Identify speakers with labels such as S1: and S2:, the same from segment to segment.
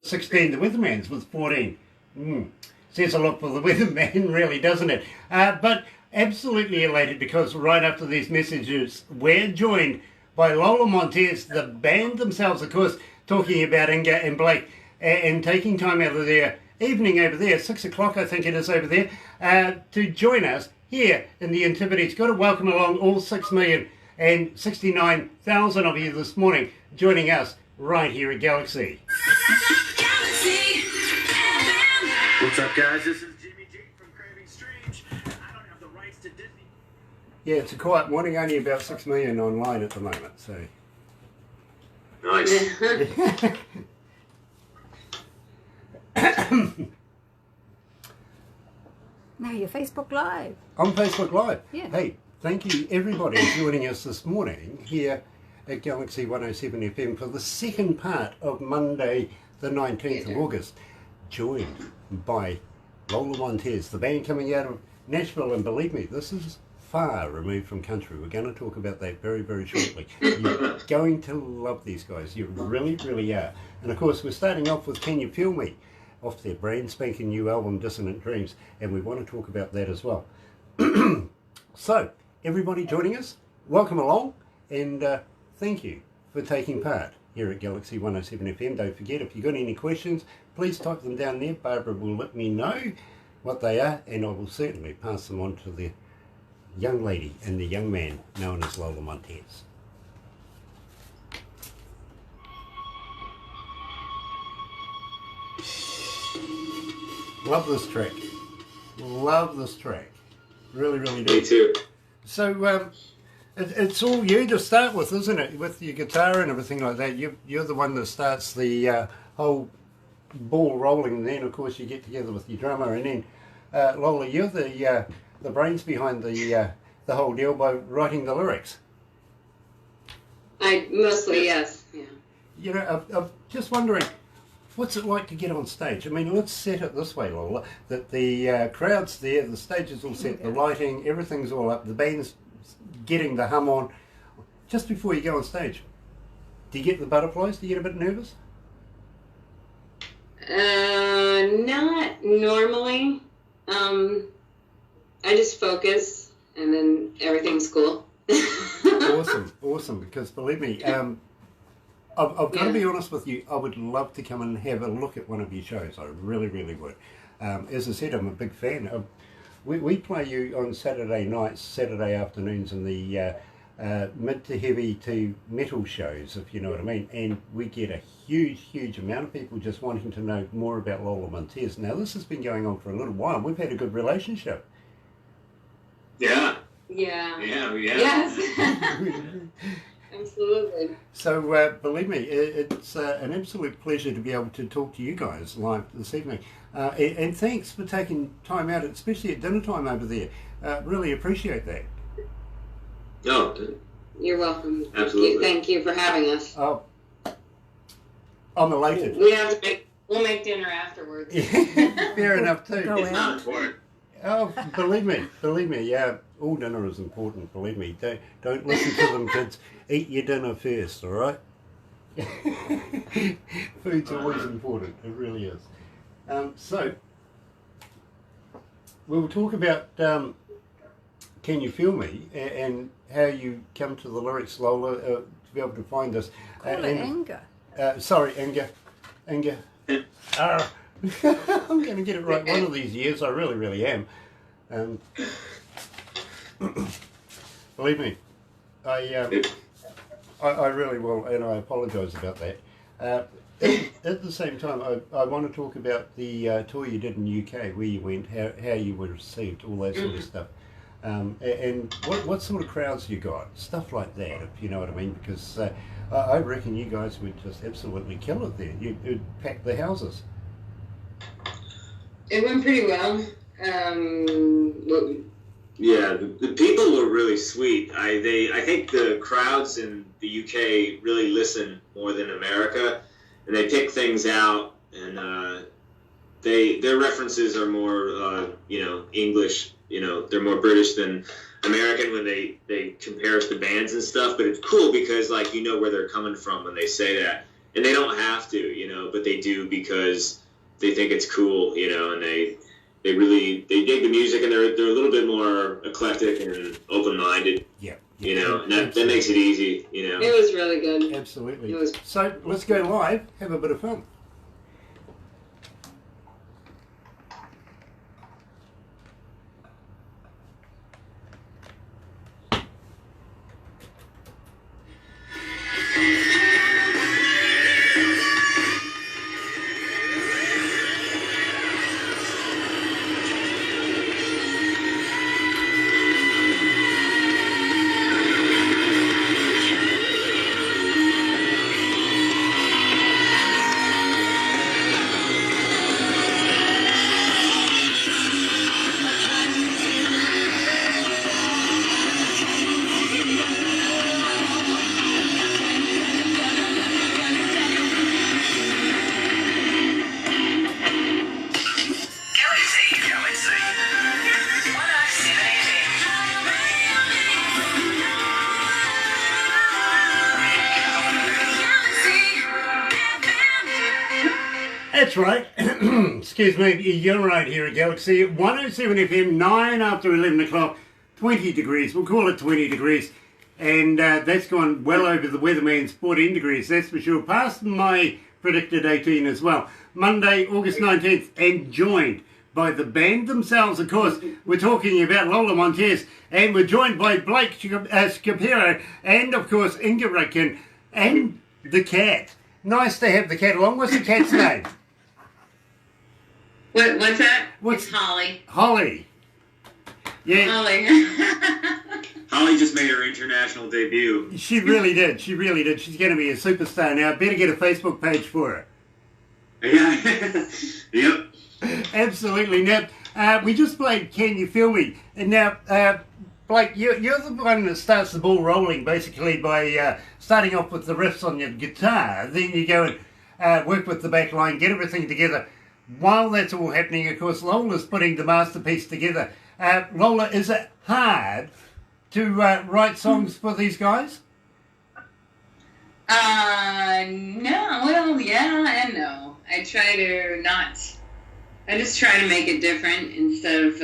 S1: 16. The weatherman's with 14. Says a lot for the weatherman, really, doesn't it? But absolutely elated because right after these messages, we're joined by Lola Montez, the band themselves, of course, talking about Inga and Blake and taking time out of their evening over there, 6 o'clock I think it is over there, to join us here in the Antipodes. Got to welcome along all 6,069,000 of you this morning joining us right here at Galaxy.
S2: What's up, guys? This is Jimmy G from Craving Strange. I don't have the rights to Disney.
S1: Yeah, it's a quiet morning, only about 6 million online at the moment, so...
S2: Nice.
S3: Now you're Facebook Live.
S1: On Facebook Live.
S3: Yeah.
S1: Hey, thank you everybody for joining us this morning here at Galaxy 107 FM for the second part of Monday the 19th of August, joined by Lola Montez, the band coming out of Nashville, and believe me, this is far removed from country. We're going to talk about that very, very shortly. You're going to love these guys. You really, really are. And of course, we're starting off with Can You Feel Me, off their brand spanking new album, Dissonant Dreams, and we want to talk about that as well. So, everybody joining us, welcome along, and thank you for taking part here at Galaxy 107 FM. Don't forget, if you've got any questions, please type them down there. Barbara will let me know what they are, and I will certainly pass them on to the young lady and the young man known as Lola Montez. Love this track. Love this track. Really, really do.
S2: Me too.
S1: So, it's all you to start with, isn't it? With your guitar and everything like that. You're the one that starts the whole ball rolling, and then, of course, you get together with your drummer, and then, Lola, you're the brains behind the whole deal by writing the lyrics.
S4: Yes. Yeah.
S1: You know, I'm just wondering, what's it like to get on stage? I mean, let's set it this way, Lola, that the crowd's there, the stage is all set, the lighting, everything's all up, the band's getting the hum on. Just before you go on stage, do you get the butterflies? Do you get a bit nervous?
S4: Not normally. I just focus, and then everything's cool.
S1: Awesome, because believe me, I've got to be honest with you, I would love to come and have a look at one of your shows. I really, really would. As I said, I'm a big fan. We play you on Saturday nights, Saturday afternoons in the mid to heavy to metal shows, if you know what I mean, and we get a huge amount of people just wanting to know more about Lola Montez. Now, this has been going on for a little while. We've had a good relationship.
S2: Yeah.
S4: Yeah.
S2: Yes.
S4: Absolutely.
S1: So, believe me, it's an absolute pleasure to be able to talk to you guys live this evening. And thanks for taking time out, especially at dinner time over there. Really appreciate that.
S2: No.
S4: You're welcome.
S2: Absolutely.
S4: Thank you for having us.
S1: Oh, I'm elated.
S4: We'll make dinner afterwards.
S1: Fair enough too.
S2: It's not important.
S1: Oh, believe me, yeah, all dinner is important, believe me. Don't listen to them, kids. Eat your dinner first, all right? Food's always important, it really is. So, we'll talk about Can You Feel Me, and how you come to the lyrics, Lola, to be able to find us.
S3: Call it Inga.
S1: Sorry, Inga. I'm going to get it right one of these years. I really, really am. Believe me, I really will, and I apologise about that. At the same time, I want to talk about the tour you did in the UK, where you went, how you were received, all that sort of stuff. And what sort of crowds you got, stuff like that, if you know what I mean, because I reckon you guys would just absolutely kill it there. You'd pack the houses.
S4: It went pretty well.
S2: Yeah, the people were really sweet. I think the crowds in the UK really listen more than America, and they pick things out, and their references are more English. They're more British than American when they compare us to bands and stuff. But it's cool because where they're coming from when they say that. and they don't have to, but they do because they think it's cool, and they dig the music, and they're a little bit more eclectic and open-minded.
S1: Yeah.
S2: And that makes it easy,
S4: It was really good.
S1: Absolutely. So let's go live, have a bit of fun. That's right. Excuse me, you're right here at Galaxy 107 FM, 9 after 11 o'clock, 20 degrees. We'll call it 20 degrees. And that's gone well over the weatherman's 14 degrees, that's for sure. Past my predicted 18 as well. Monday, August 19th, and joined by the band themselves, of course. We're talking about Lola Montez, and we're joined by Blake Scapiro, and of course Inga Rutkin, and the cat. Nice to have the cat along. What's the cat's name?
S4: What's that?
S1: What's
S4: it's Holly.
S1: Holly. Yeah.
S4: Holly.
S2: Holly just made her international debut.
S1: She really did. She really did. She's going to be a superstar now. Better get a Facebook page for her.
S2: Yeah. Yep.
S1: Absolutely. Now, we just played Can You Feel Me? And now, Blake, you're the one that starts the ball rolling, basically, by starting off with the riffs on your guitar. Then you go and work with the back line, get everything together. While that's all happening, of course, Lola's putting the masterpiece together. Lola, is it hard to write songs for these guys?
S4: No. Well, yeah and no. I just try to make it different instead of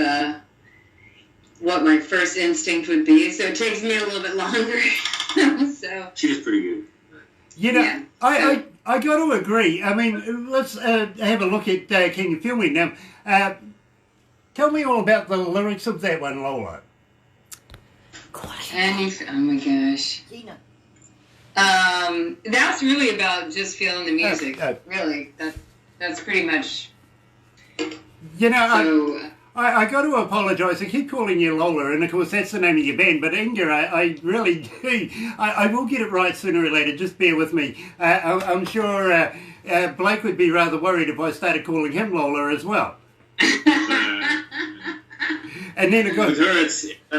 S4: what my first instinct would be. So it takes me a little bit longer. So
S2: She was pretty good.
S1: Yeah, I got to agree. I mean, let's have a look at Can You Feel Me now. Tell me all about the lyrics of that one, Lola.
S4: oh my gosh. That's really about just feeling the music. Really, that's pretty much.
S1: You know,
S4: So,
S1: I got to apologise. I keep calling you Lola, and of course that's the name of your band. But Inga, I really do. I will get it right sooner or later. Just bear with me. I'm sure Blake would be rather worried if I started calling him Lola as well. And then of course,
S2: With her,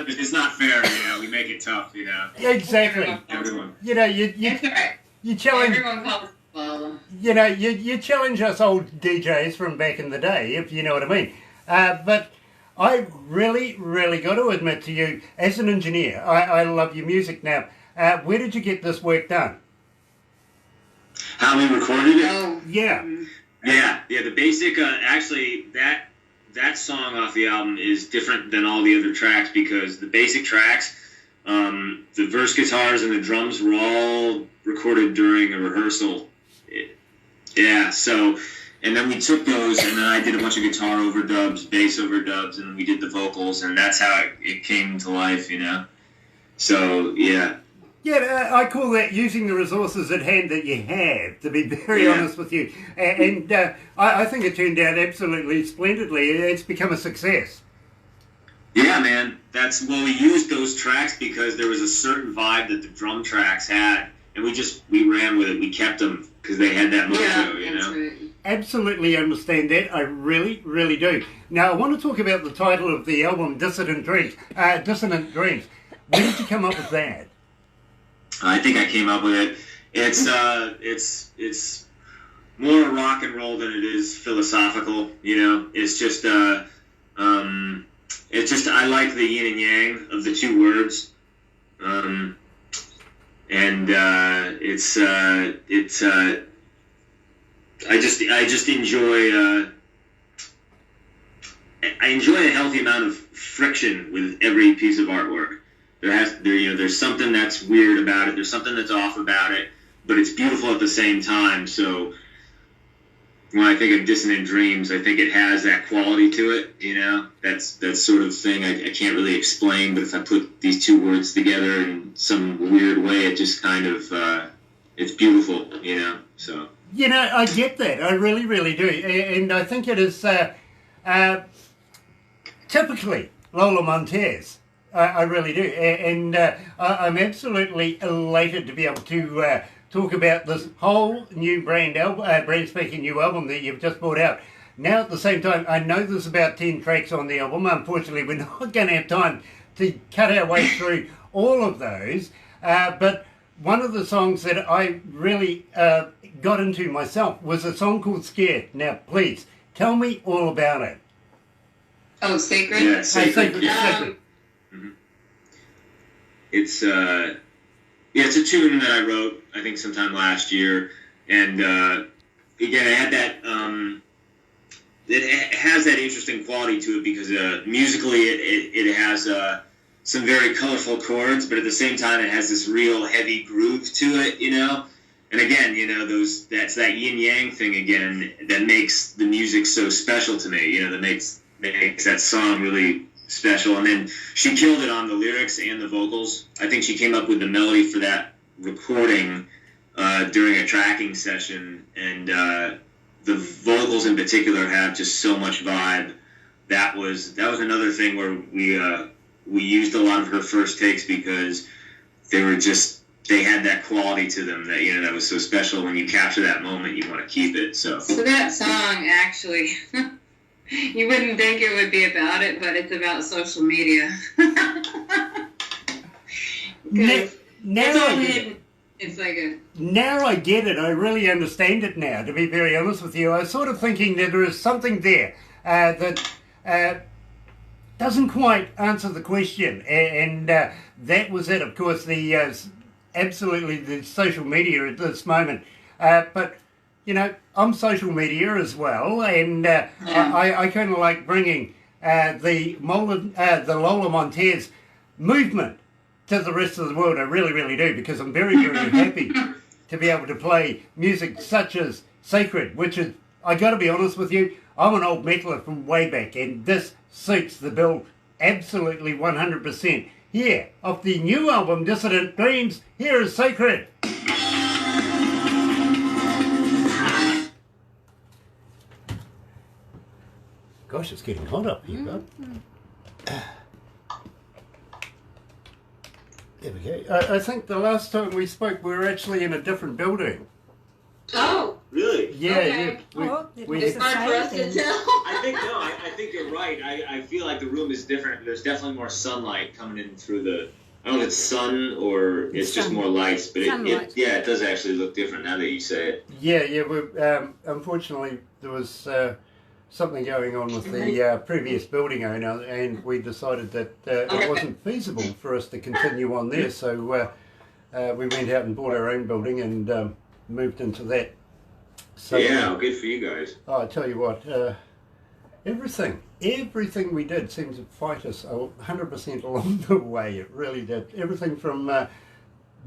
S2: it's not fair. We make it tough.
S1: Exactly.
S2: Everyone.
S1: You
S4: that's all right.
S1: you challenge.
S4: Everyone calls it Lola.
S1: You challenge us old DJs from back in the day, if you know what I mean. But I really, really got to admit to you, as an engineer, I love your music now. Where did you get this work done?
S2: How we recorded it?
S4: Oh.
S1: Yeah.
S2: Yeah. The basic. Actually, that song off the album is different than all the other tracks because the basic tracks, the verse guitars and the drums were all recorded during a rehearsal. Yeah. So. And then we took those, and then I did a bunch of guitar overdubs, bass overdubs, and we did the vocals, and that's how it came to life, So, yeah.
S1: Yeah, I call that using the resources at hand that you have, to be very honest with you. And I think it turned out absolutely splendidly. It's become a success.
S2: Yeah, man. We used those tracks because there was a certain vibe that the drum tracks had, and we ran with it. We kept them because they had that mojo,
S4: That's right.
S1: Absolutely understand that. I really, really do. Now, I want to talk about the title of the album, Dissonant Dreams. Where did you come up with that?
S2: I think I came up with it. It's more rock and roll than it is philosophical. It's just I like the yin and yang of the two words, I just enjoy. I enjoy a healthy amount of friction with every piece of artwork. There's something that's weird about it. There's something that's off about it, but it's beautiful at the same time. So when I think of Dissonant Dreams, I think it has that quality to it. That sort of thing I can't really explain, but if I put these two words together in some weird way, it just kind of it's beautiful. So.
S1: I get that. I really, really do, and I think it is typically Lola Montez. I really do, and I'm absolutely elated to be able to talk about this whole new brand spanking new album that you've just brought out. Now, at the same time, I know there's about 10 tracks on the album. Unfortunately, we're not going to have time to cut our way through all of those, but one of the songs that I really got into myself was a song called Scared. Now, please, tell me all about it.
S4: Oh, Sacred?
S2: Yeah, Sacred.
S1: Sacred.
S2: Mm-hmm. It's a tune that I wrote, I think, sometime last year, and again, it had that it has that interesting quality to it because musically it has some very colorful chords, but at the same time it has this real heavy groove to it, And again, that's that yin yang thing again that makes the music so special to me. That makes that song really special. And then she killed it on the lyrics and the vocals. I think she came up with the melody for that recording during a tracking session, and the vocals in particular have just so much vibe. That was another thing where we used a lot of her first takes because they had that quality to them that that was so special. When you capture that moment, you want to keep it. So
S4: that song actually. You wouldn't think it would be about it, but it's about social media.
S1: Now I get it. I really understand it now, to be very honest with you. I was sort of thinking that there is something there that doesn't quite answer the question. And that was it, of course, absolutely the social media at this moment. But I'm social media as well, and I kind of like bringing the Lola Montez movement to the rest of the world. I really, really do, because I'm very, very happy to be able to play music such as Sacred, which is, I got to be honest with you, I'm an old metaler from way back, and this suits the bill absolutely 100%. Here, off the new album, Dissonant Dreams, here is Sacred. Gosh, it's getting hot up here, bud. There we go. I think the last time we spoke, we were actually in a different building.
S4: Oh,
S2: really?
S1: Yeah,
S4: okay.
S1: yeah.
S4: It's hard for us to tell.
S2: I think you're right. I feel like the room is different. There's definitely more sunlight coming in through the. I don't know if it's sun or it's just more lights, but it does actually look different now that you say it.
S1: Yeah. Unfortunately, there was something going on with the previous building owner, and we decided that it wasn't feasible for us to continue on there, so we went out and bought our own building and moved into that. So,
S2: yeah, good for you guys.
S1: Oh, I tell you what, everything we did seemed to fight us 100% along the way. It really did. Everything from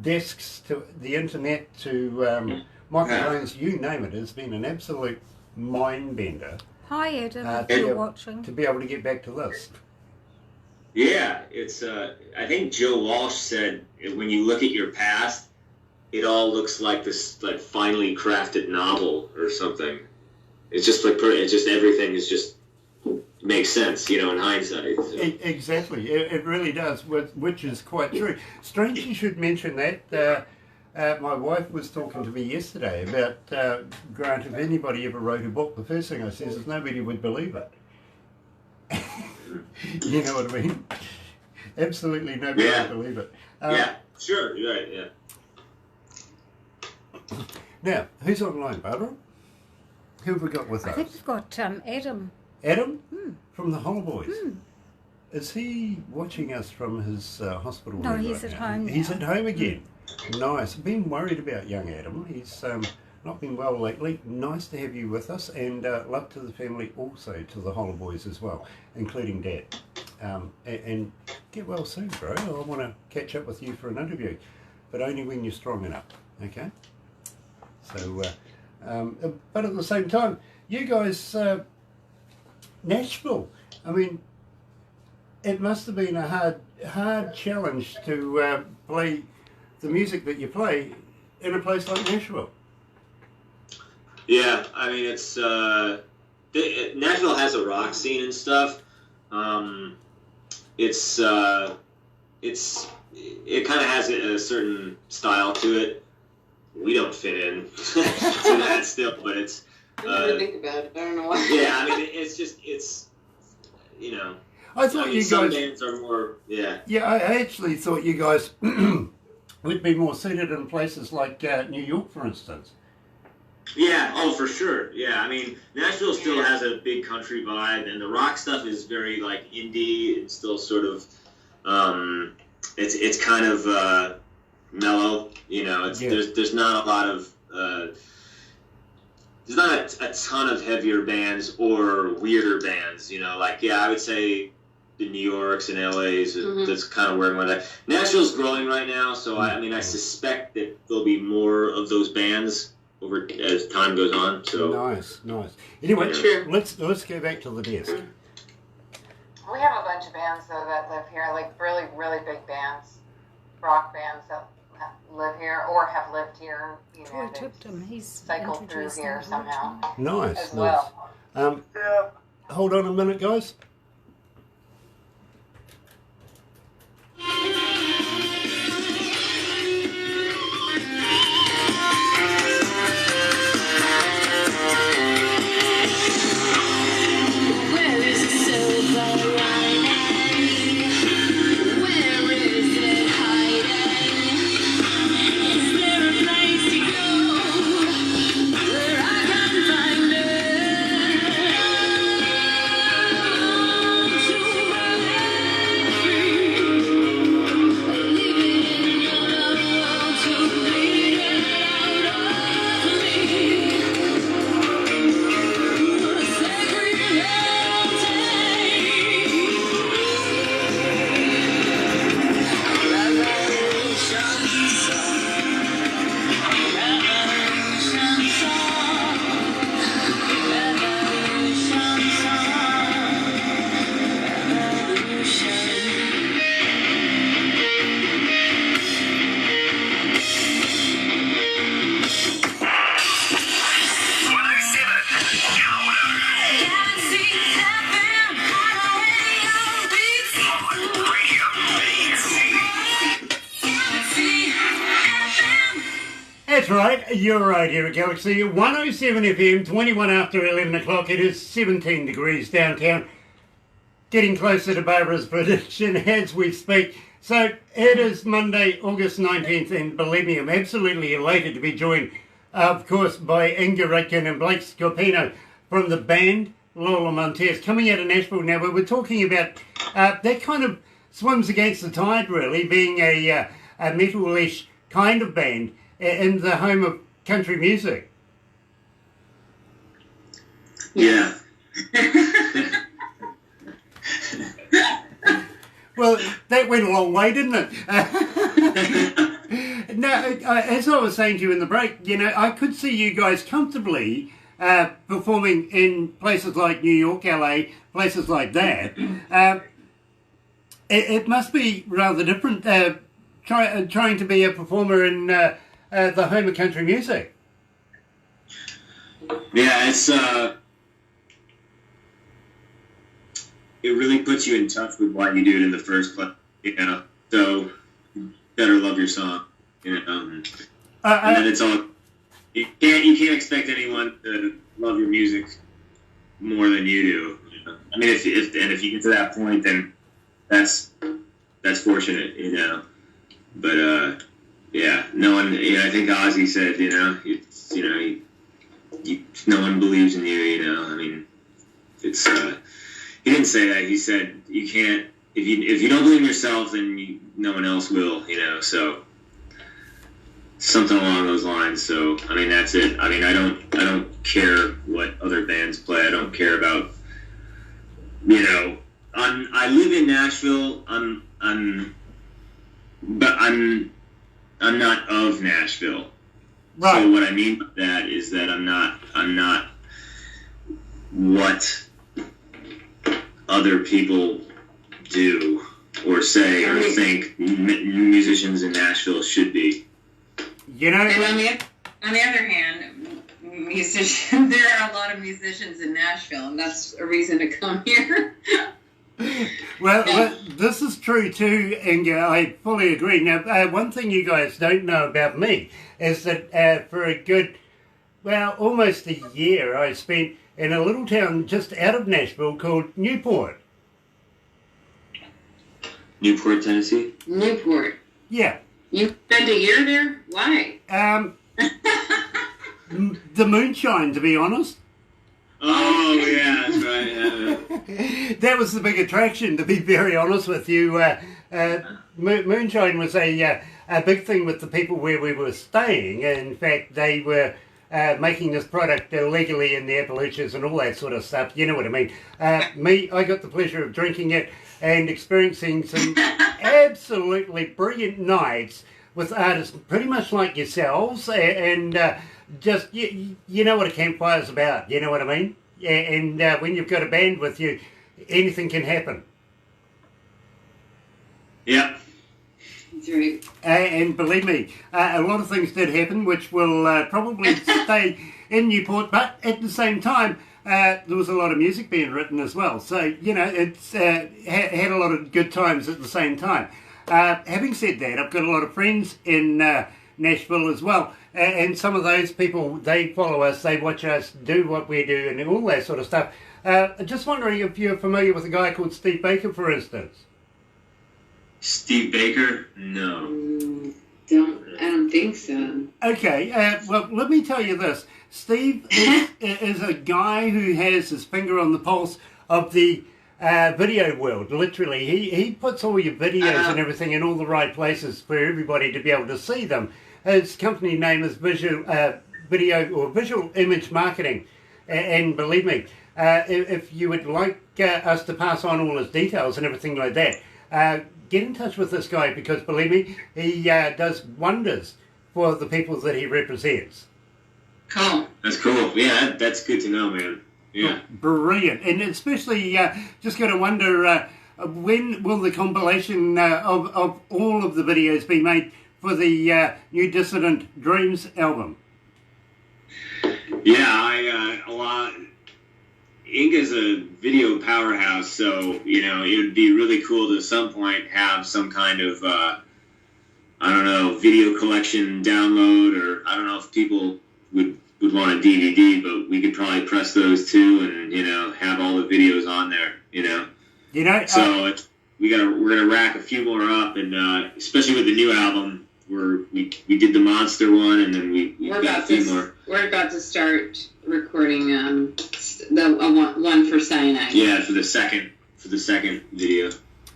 S1: desks to the internet to microphones, you name it. It's been an absolute mind bender.
S3: Hi, Adam, if you're watching.
S1: To be able to get back to this.
S2: Yeah, it's. I think Joe Walsh said when you look at your past, it all looks like this finely crafted novel or something. It's just everything is just makes sense, in hindsight. So.
S1: Exactly, it really does, which is quite true. Strange you should mention that. My wife was talking to me yesterday about, Grant, if anybody ever wrote a book, the first thing I said is nobody would believe it. You know what I mean? Absolutely nobody would believe it.
S2: Yeah, sure, you're right, yeah.
S1: Now, who's online, Barbara? Who have we got with us?
S3: I think we've got Adam.
S1: Adam? From the Hollow Boys. Is he watching us from his hospital room?
S3: No, he's at home now.
S1: He's at home again. Nice. I've been worried about young Adam. He's not been well lately. Nice to have you with us, and love to the family, also to the Holler boys as well, including Dad. And get well soon, bro. I want to catch up with you for an interview, but only when you're strong enough, okay? So, but at the same time, you guys, Nashville, I mean, it must have been a hard challenge to play the music that you play in a place like Nashville.
S2: Yeah, I mean, it's Nashville has a rock scene and stuff. It kind of has a certain style to it. We don't fit in to that still, but it's.
S4: I never think about it. I don't know why.
S2: Yeah, I mean, it's you know.
S1: I thought you
S2: some
S1: guys.
S2: bands are more, yeah.
S1: Yeah, I actually thought you guys would be more suited in places like New York, for instance.
S2: Yeah, oh, for sure. Yeah, I mean, Nashville still has a big country vibe, and the rock stuff is very, like, indie. It's still sort of, it's kind of mellow, you know. There's not a lot of, there's not a ton of heavier bands or weirder bands, you know. Like, yeah, I would say the New Yorks and LA's, that's kind of where I'm at. Nashville's growing right now, so I suspect that there'll be more of those bands over as time goes on. So
S1: nice. Anyway, let's go back to the desk.
S5: We have a bunch of bands though that live here, like really, really big bands, rock bands that live here or have lived here. You know,
S3: tipped him. He's
S5: cycled through here somehow.
S1: Nice.
S5: As well.
S1: Hold on a minute, guys. That's right, you're right here at Galaxy 107 FM, 21 after 11 o'clock. It is 17 degrees downtown, getting closer to Barbara's prediction as we speak. So it is Monday, August 19th, and believe me, I'm absolutely elated to be joined, of course, by Inga Rutkin and Blake Scorpino from the band LOLA MONTEZ, coming out of Nashville. Now, we were talking about that kind of swims against the tide, really, being a metal-ish kind of band in the home of country music.
S2: Yeah.
S1: Well, that went a long way, didn't it? No, as I was saying to you in the break, you know, I could see you guys comfortably performing in places like New York, LA, places like that. It must be rather different trying to be a performer in the home of country music.
S2: Yeah, it's it really puts you in touch with why you do it in the first place, you know. So you better love your song, you know. And then it's all you can't expect anyone to love your music more than you do. You know? I mean, if you get to that point, then that's fortunate, you know. But yeah, no one. You know, I think Ozzy said, you know, no one believes in you. You know, I mean, it's. He didn't say that. He said you can't. If you don't believe in yourself, then no one else will. You know. So something along those lines. So I mean, that's it. I mean, I don't care what other bands play. I don't care about, you know. I live in Nashville. But I'm not of Nashville.
S1: Right.
S2: So what I mean by that is that I'm not what other people do or say or think musicians in Nashville should be.
S1: You know.
S4: And on the other hand, there are a lot of musicians in Nashville, and that's a reason to come here.
S1: Well, this is true too, Inga. I fully agree. Now, one thing you guys don't know about me is that for a good, almost a year, I spent in a little town just out of Nashville called Newport.
S2: Newport, Tennessee?
S4: Newport.
S1: Yeah.
S4: You spent a year there? Why?
S1: The moonshine, to be honest.
S2: Oh, yeah, that's right. Yeah.
S1: That was the big attraction, to be very honest with you. Moonshine was a big thing with the people where we were staying. In fact, they were making this product illegally in the Appalachians and all that sort of stuff. You know what I mean. I got the pleasure of drinking it and experiencing some absolutely brilliant nights with artists pretty much like yourselves and just, you know what a campfire's about, you know what I mean? And when you've got a band with you, anything can happen.
S2: Yeah.
S4: That's right.
S1: And believe me, a lot of things did happen, which will probably stay in Newport, but at the same time, there was a lot of music being written as well. So, you know, it's had a lot of good times at the same time. Having said that, I've got a lot of friends in Nashville as well. And some of those people, they follow us, they watch us do what we do and all that sort of stuff. Just wondering if you're familiar with a guy called Steve Baker, for instance.
S2: Steve Baker? No.
S4: I don't think so.
S1: Okay, well, let me tell you this. Steve is a guy who has his finger on the pulse of the video world, literally. He puts all your videos and everything in all the right places for everybody to be able to see them. His company name is Visual Image Marketing. And believe me, if you would like us to pass on all his details and everything like that, get in touch with this guy because, believe me, he does wonders for the people that he represents.
S4: Cool.
S2: That's cool. Yeah, that's good to know, man. Yeah.
S1: Brilliant. And especially, just got to wonder, when will the compilation of all of the videos be made for the new Dissident Dreams album?
S2: Yeah, a lot. Inga's a video powerhouse, so, you know, it would be really cool to at some point have some kind of, I don't know, video collection download, or I don't know if people would want a DVD, but we could probably press those too and, you know, have all the videos on there, you know.
S1: You know,
S2: so we're gonna rack a few more up, and especially with the new album, we did the Monster one, and then we got a few more.
S4: We're about to start recording the one for Cyanide.
S2: Yeah, for the second video.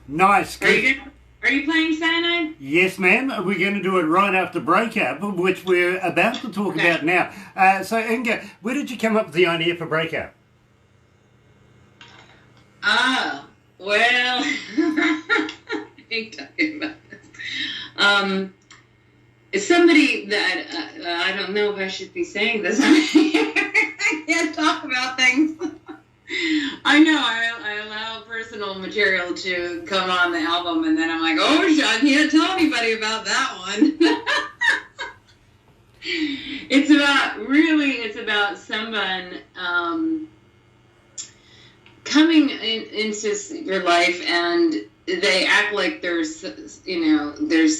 S1: Nice.
S4: Are you playing Cyanide?
S1: Yes, ma'am. We're going to do it right after Breakup, which we're about to talk about now. So, Inga, where did you come up with the idea for Breakup?
S4: Well, I hate talking about this. It's somebody that I don't know if I should be saying this. I can't talk about things. I know I allow personal material to come on the album, and then I'm like, oh, I can't tell anybody about that one. It's about someone coming into your life, and they act like there's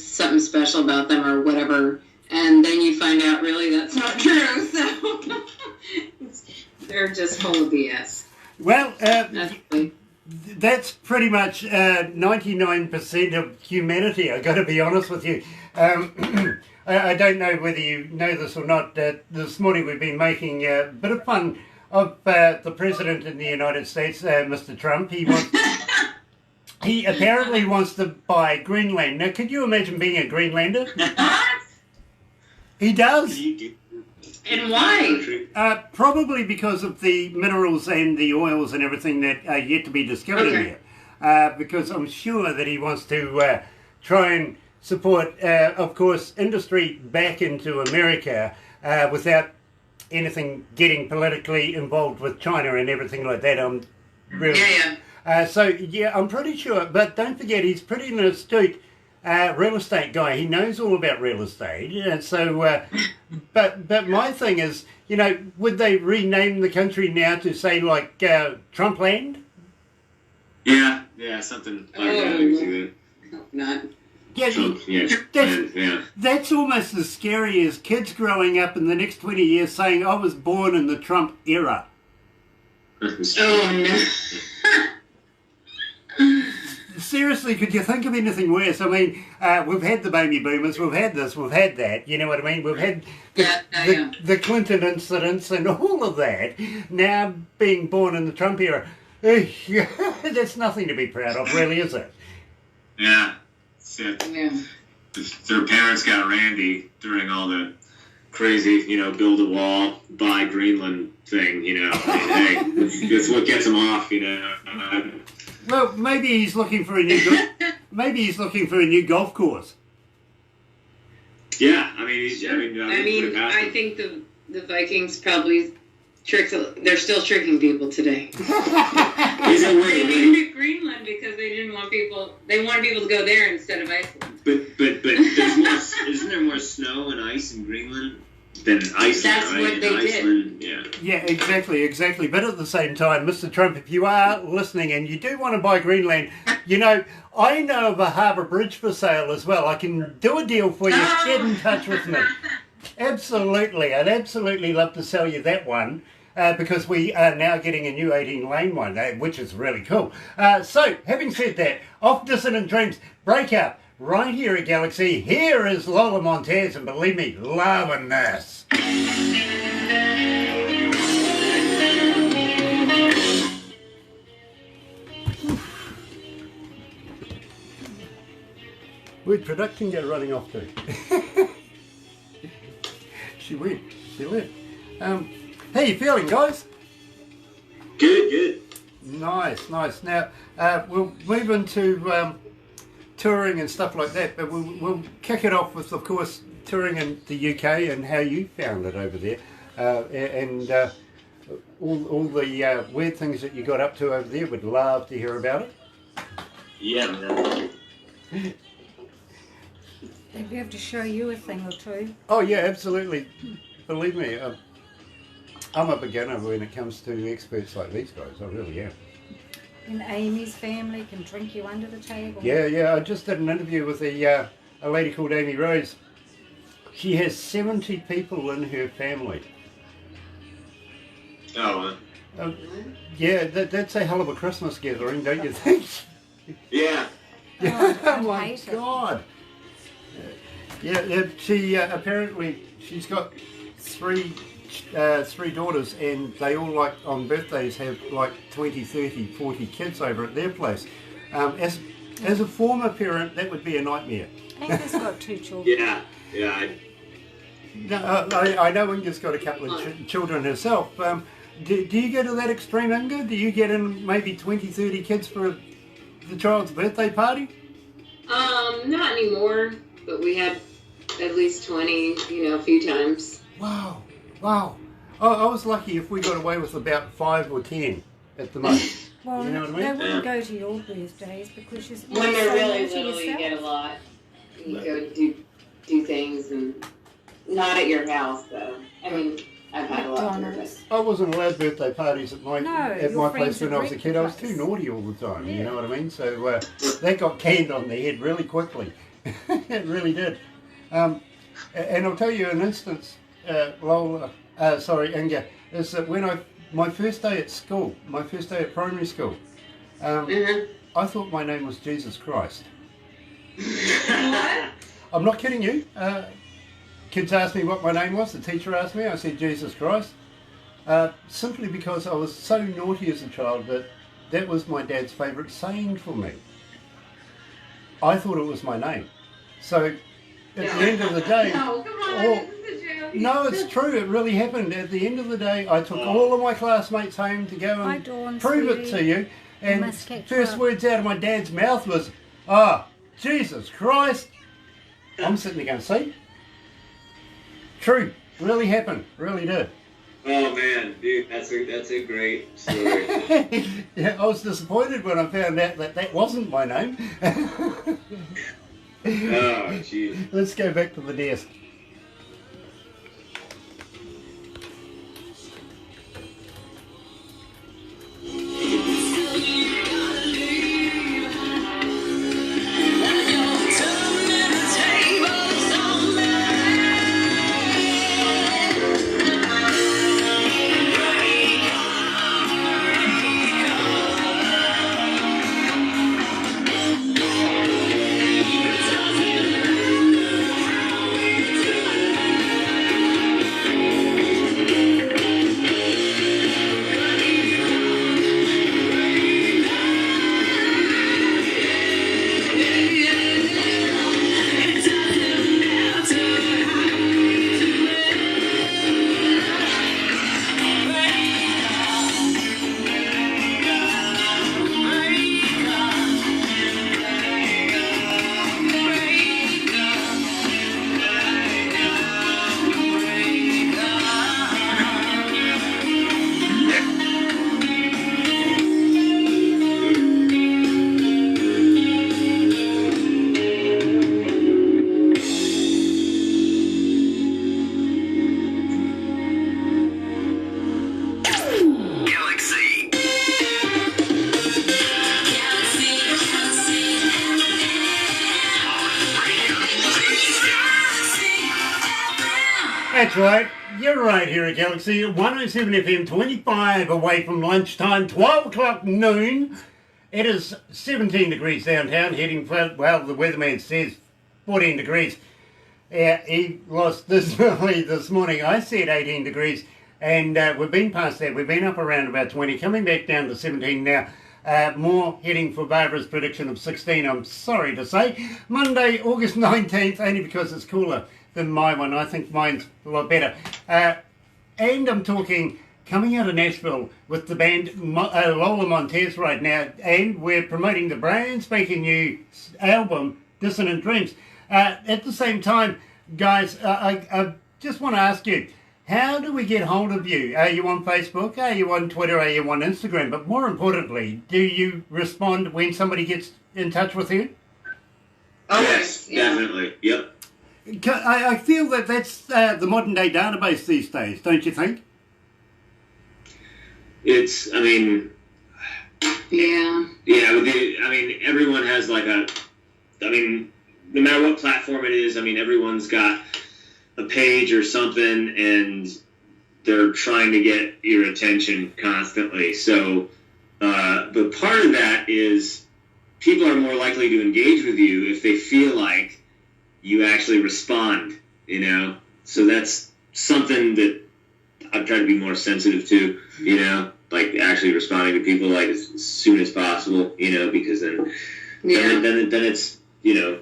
S4: something special about them or whatever, and then you find out really that's not true. So they're just full of BS.
S1: Well, that's pretty much 99% of humanity, I've got to be honest with you. I don't know whether you know this or not. This morning we've been making a bit of fun of the President in the United States, Mr. Trump. He apparently wants to buy Greenland. Now, could you imagine being a Greenlander? He does.
S4: And why?
S1: Probably because of the minerals and the oils and everything that are yet to be discovered in here. Because I'm sure that he wants to try and support, of course, industry back into America without anything getting politically involved with China and everything like that. I'm really, so yeah, I'm pretty sure. But don't forget, he's pretty an astute real estate guy. He knows all about real estate. And so, but my thing is, you know, would they rename the country now to say like Trump Land?
S2: Yeah, something like that.
S4: Not.
S1: Yeah, that's almost as scary as kids growing up in the next 20 years saying, I was born in the Trump era.
S4: Oh, no.
S1: Seriously, could you think of anything worse? I mean, we've had the baby boomers, we've had this, we've had that, you know what I mean? We've had the Clinton incidents and all of that. Now being born in the Trump era, that's nothing to be proud of, really, is it?
S2: Yeah. Their parents got Randy during all the crazy, you know, build a wall, buy Greenland thing, you know. I mean, hey, that's what gets them off, you know.
S1: Well, maybe he's looking for a new golf course.
S2: Yeah, I mean,
S4: I think the Vikings probably they're still tricking people today. They named it Greenland because they wanted people to go there instead of Iceland.
S2: But there's more, isn't there more snow and ice in Greenland than Iceland?
S4: That's
S2: right?
S4: what they
S2: Iceland,
S4: did.
S1: Yeah, exactly. But at the same time, Mr. Trump, if you are listening and you do want to buy Greenland, you know, I know of a harbour bridge for sale as well. I can do a deal for you. Get in touch with me. Absolutely. I'd absolutely love to sell you that one. Because we are now getting a new 18-lane one, which is really cool. So, having said that, off Dissonant Dreams, breakout, right here at Galaxy. Here is Lola Montez, and believe me, loving this. Where'd production go running off to? She went. How you feeling, guys?
S2: Good.
S1: Nice. Now, we'll move into touring and stuff like that, but we'll kick it off with, of course, touring in the UK and how you found it over there, and all the weird things that you got up to over there. Would love to hear about it.
S2: Yeah.
S3: They'd be able to show you a thing or two.
S1: Oh, yeah, absolutely. Believe me, I'm a beginner when it comes to experts like these guys. I really am.
S3: And Amy's family can drink you under the table.
S1: Yeah. I just did an interview with a lady called Amy Rose. She has 70 people in her family.
S2: Oh,
S1: yeah, that's a hell of a Christmas gathering, don't you think?
S2: yeah.
S1: Oh my God. Yeah, she apparently she's got three daughters, and they all, like, on birthdays have like 20, 30, 40 kids over at their place. As a former parent, that would be a nightmare.
S3: Angus got 2 children.
S2: Yeah.
S1: I know Inga's got a couple of children herself. Do you go to that extreme, Inga? Do you get in maybe 20, 30 kids for the child's birthday party?
S4: Not anymore, but we had at least 20, a few times.
S1: Wow. I was lucky if we got away with about 5 or 10 at the most.
S3: Well,
S1: you know what I mean?
S3: they wouldn't go to your birthdays because you're
S4: when they're
S3: so
S4: really
S3: into
S4: little, you
S3: yourself.
S4: get a lot. You go do things, and not at your house though. I mean, I've had a lot of birthdays.
S1: I wasn't allowed birthday parties at my place when I was a kid. I was too naughty all the time. Yeah. You know what I mean? So that got canned on the head really quickly. It really did. And I'll tell you an instance, Inga, is that when my first day at school, my first day at primary school, I thought my name was Jesus Christ.
S4: What?
S1: I'm not kidding you. Kids asked me what my name was. The teacher asked me. I said Jesus Christ. Simply because I was so naughty as a child that was my dad's favourite saying for me. I thought it was my name. So at the end of the day,
S4: no, come on, this is
S1: No, it's true. It really happened. At the end of the day, I took all of my classmates home to go
S3: Hi,
S1: and
S3: Dawn,
S1: prove it
S3: sweetie.
S1: to you. And
S3: must catch
S1: first
S3: up.
S1: words out of my dad's mouth was, "Oh, Jesus Christ!" I'm sitting there going, "See, true, really happened, really did."
S2: Oh man, dude, that's a great story.
S1: Yeah, I was disappointed when I found out that that wasn't my name.
S2: Oh, jeez.
S1: Let's go back to the desk. That's right, you're right here at Galaxy 107 FM, 25 away from lunchtime, 12 o'clock noon. It is 17 degrees downtown, heading for, well, the weatherman says 14 degrees. He lost dismally this morning. I said 18 degrees, and we've been past that. We've been up around about 20, coming back down to 17 now. More heading for Barbara's prediction of 16, I'm sorry to say. Monday, August 19th, only because it's cooler than my one. I think mine's a lot better. And I'm talking coming out of Nashville with the band Lola Montez right now, and we're promoting the brand spanking new album, Dissonant Dreams. At the same time, guys, I just want to ask you, how do we get hold of you? Are you on Facebook? Are you on Twitter? Are you on Instagram? But more importantly, do you respond when somebody gets in touch with you?
S2: Yes, definitely. Yep.
S1: I feel that that's the modern day database these days, don't you think?
S2: It's, I mean,
S4: Yeah.
S2: I mean, everyone has like no matter what platform it is, I mean, everyone's got a page or something, and they're trying to get your attention constantly. So, but part of that is people are more likely to engage with you if they feel like you actually respond, you know? So that's something that I've tried to be more sensitive to, you know? Like actually responding to people like as soon as possible, you know, because then it's, you know,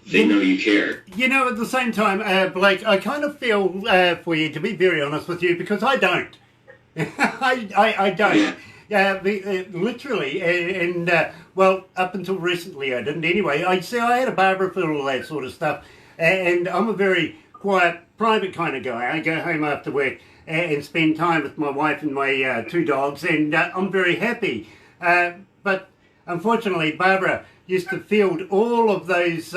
S2: they know you care.
S1: You know, at the same time, Blake, I kind of feel for you, to be very honest with you, because I don't. I don't. Literally, and well, up until recently I didn't anyway. I had a Barbara for all that sort of stuff, and I'm a very quiet, private kind of guy. I go home after work and spend time with my wife and my two dogs, and I'm very happy. But unfortunately, Barbara used to field all of those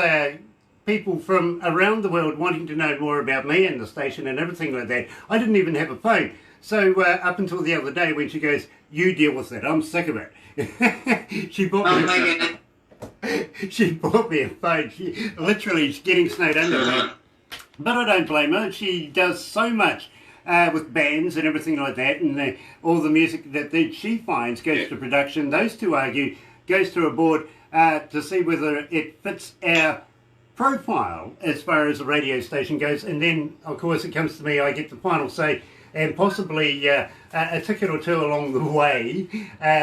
S1: people from around the world wanting to know more about me and the station and everything like that. I didn't even have a phone. So up until the other day when she goes, "You deal with it, I'm sick of it." She bought me a phone. She bought me a phone. She's getting snowed under. But I don't blame her. She does so much with bands and everything like that, and all the music that she finds goes to production. Those two argue, goes to a board to see whether it fits our profile as far as the radio station goes, and then of course it comes to me. I get the final say and possibly a ticket or two along the way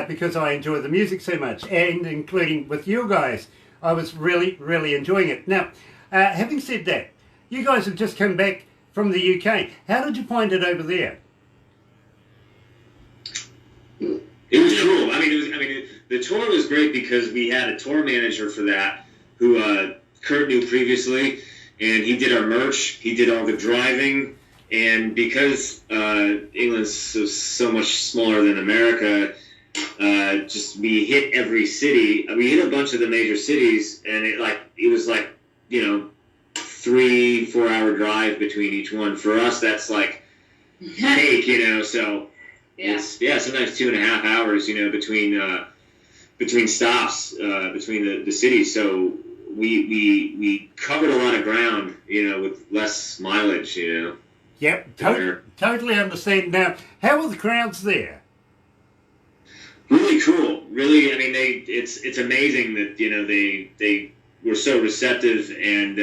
S1: because I enjoy the music so much, and including with you guys, I was really enjoying it. Now, having said that, you guys have just come back from the UK. How did you find it over there?
S2: It was cool. The tour was great because we had a tour manager for that who Kurt knew previously, and he did our merch. He did all the driving, and because England's so much smaller than America, just we hit every city. We hit a bunch of the major cities, and it was 3-4 hour drive between each one. For us, that's like cake, so it's sometimes 2.5 hours, between stops, between the cities. So we covered a lot of ground, with less mileage,
S1: Yep, totally understand. Now, how were the crowds there?
S2: Really cool. Really, it's amazing that they were so receptive, and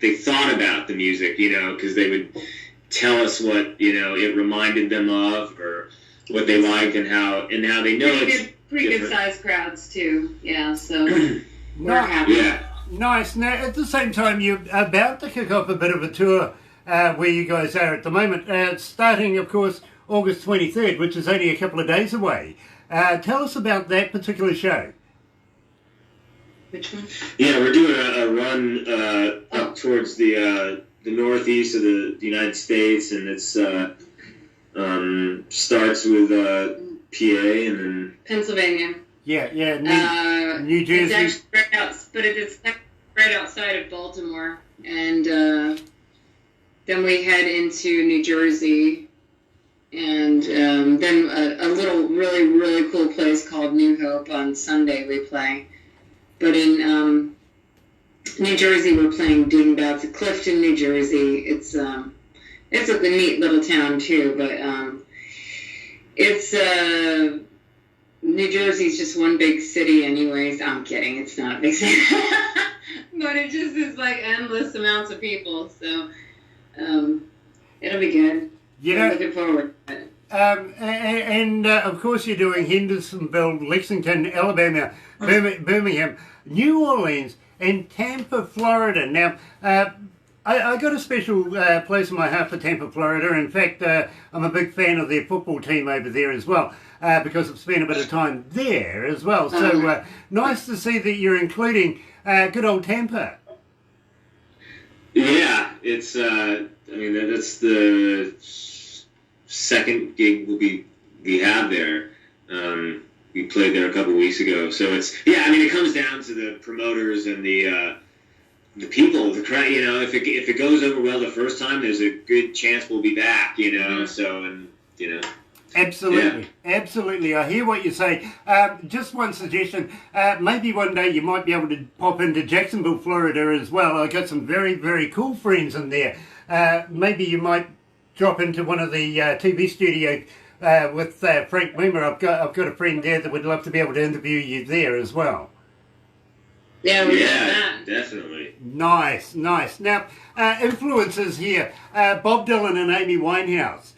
S2: they thought about the music, because they would tell us what it reminded them of, or what they liked, and how they know
S4: pretty good sized crowds too. Yeah, so we're happy.
S2: Yeah.
S1: Nice. Now, at the same time, you're about to kick off a bit of a tour where you guys are at the moment, starting, of course, August 23rd, which is only a couple of days away. Tell us about that particular show.
S4: Which one?
S2: Yeah, we're doing a run up towards the northeast of the United States, and it's starts with PA and then
S4: Pennsylvania.
S1: Yeah, New Jersey.
S4: It's actually it's right outside of Baltimore, and then we head into New Jersey, and then a little really, really cool place called New Hope on Sunday we play. But in New Jersey, we're playing Dingbats at Clifton, New Jersey. It's a neat little town too, but it's New Jersey's just one big city, anyways. I'm kidding, it's not a big city, but it just is like endless amounts of people. So it'll be good. I'm looking forward to it.
S1: And of course, you're doing Hendersonville, Lexington, Alabama, Birmingham, New Orleans, and Tampa, Florida. Now, I got a special place in my heart for Tampa, Florida. In fact, I'm a big fan of their football team over there as well, because I've spent a bit of time there as well. So nice to see that you're including good old Tampa.
S2: Yeah, it's that's the second gig we have there. We played there a couple of weeks ago, so it comes down to the promoters and the people, the crowd. If it goes over well the first time, there's a good chance we'll be back.
S1: Absolutely, Absolutely. I hear what you say. Just one suggestion. Maybe one day you might be able to pop into Jacksonville, Florida as well. I've got some very, very cool friends in there. Maybe you might drop into one of the TV studios with Frank Weimer. I've got a friend there that would love to be able to interview you there as well.
S4: Yeah, that.
S2: Definitely.
S1: Nice. Now, influences here. Bob Dylan and Amy Winehouse.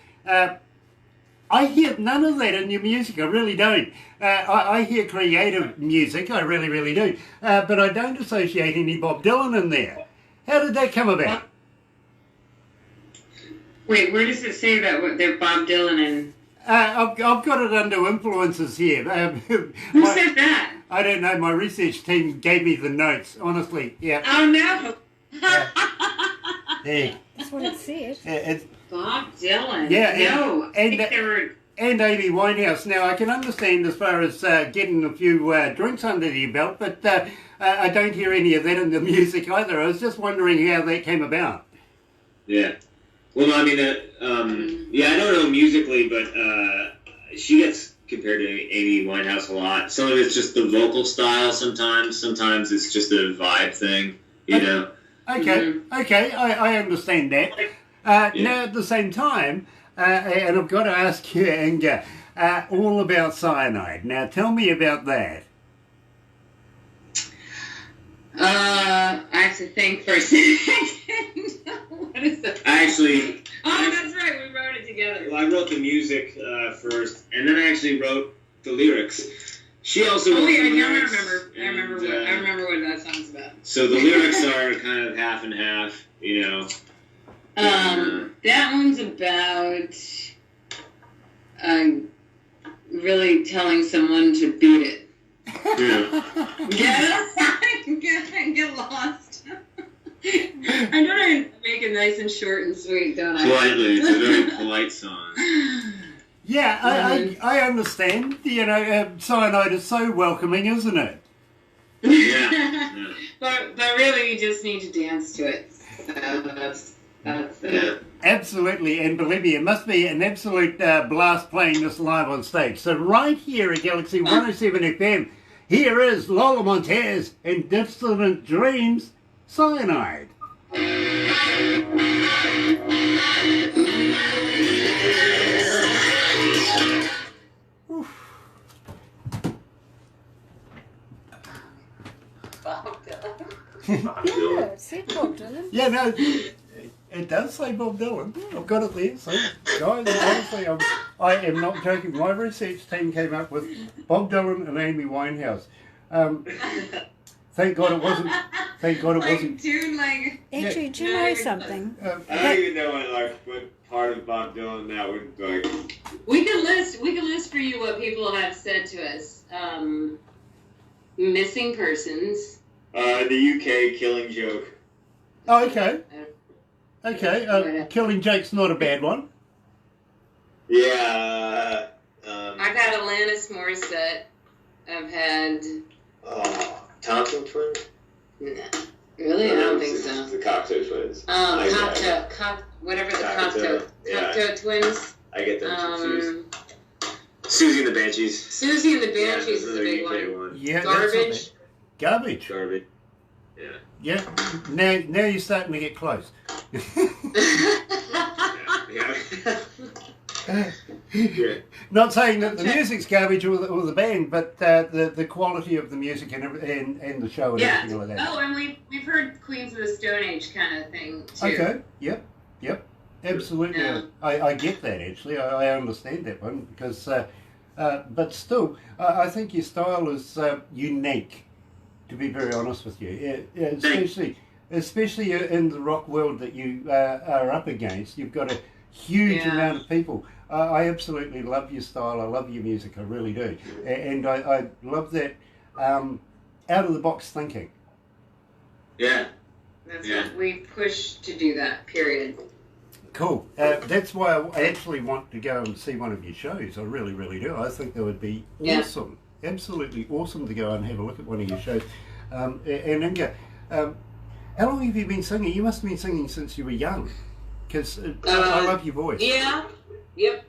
S1: I hear none of that in your music. I really don't. I hear creative music. I really, really do. But I don't associate any Bob Dylan in there. How did that come about?
S4: Wait, where does it say that they're Bob Dylan and...
S1: I've got it under influences here.
S4: Who said that?
S1: I don't know. My research team gave me the notes, honestly. Yeah.
S4: Oh, no.
S1: There.
S3: That's what it said.
S1: It's
S4: Bob Dylan.
S1: Yeah.
S4: No, I think they were...
S1: And Amy Winehouse. Now, I can understand as far as getting a few drinks under your belt, but I don't hear any of that in the music either. I was just wondering how that came about.
S2: Yeah. Well, no, I don't know musically, but she gets compared to Amy Winehouse a lot. Some of it's just the vocal style sometimes. Sometimes it's just a vibe thing, know.
S1: Okay, I understand that. Now, at the same time, and I've got to ask you, Inga, all about cyanide. Now, tell me about that.
S4: I have to think for a second. What is it?
S2: Actually...
S4: Oh, that's right. We wrote it together.
S2: Well, I wrote the music first, and then I actually wrote the lyrics. She also wrote the lyrics.
S4: I remember what that song's about.
S2: So the lyrics are kind of half and half,
S4: That one's about really telling someone to beat it. Get lost. I know I make it nice and short and sweet, don't I?
S2: Politely, it's a very polite song.
S1: Yeah, I understand. You know, Cyanide is so welcoming, isn't it?
S2: Yeah.
S4: But really, you just need to dance to it. So that's it.
S1: Absolutely, and believe me, it must be an absolute blast playing this live on stage. So right here at Galaxy 107 FM, here is Lola Montez and Dissonant Dreams, Cyanide.
S3: Yeah, it said Bob Dylan.
S1: Yeah, no, it does say Bob Dylan. I've got it there. So, guys, honestly, I am not joking. My research team came up with Bob Dylan and Amy Winehouse. Thank God it wasn't. Thank God it wasn't.
S4: Dude,
S3: Actually, do you know something?
S2: I don't even know what part of Bob Dylan that would like.
S4: We could list for you what people have said to us. Missing persons.
S2: The UK Killing Joke.
S1: Oh, okay. Okay, Killing Jake's not a bad one.
S2: Yeah.
S4: I've had Alanis Morissette. I've had.
S2: Thompson Twins?
S4: No. Really? I don't think so.
S2: The Cocteau Twins.
S4: Whatever the Cocteau Twins.
S2: I get them confused. Susie and the Banshees.
S4: Susie and the Banshees is a big one.
S1: Yeah,
S4: Garbage.
S1: Garbage.
S2: Yeah.
S1: Yeah. Now you're starting to get close.
S2: Yeah.
S1: Not saying that the music's garbage or the band, but the quality of the music and the show and everything like that.
S4: Oh, and we've heard Queens of the Stone Age kind of thing too.
S1: Okay. Yep. Absolutely.
S4: Yeah.
S1: I get that actually. I understand that one because, but still, I think your style is unique. To be very honest with you, especially in the rock world that you are up against, you've got a huge amount of people. I absolutely love your style. I love your music. I really do, and I love that out of the box thinking.
S2: Yeah.
S4: That's what we push to do that. Period.
S1: Cool. That's why I actually want to go and see one of your shows. I really, really do. I think that would be awesome. Absolutely awesome to go and have a look at one of your shows. And Inga, how long have you been singing? You must have been singing since you were young, because I love your voice.
S4: Yeah. Yep.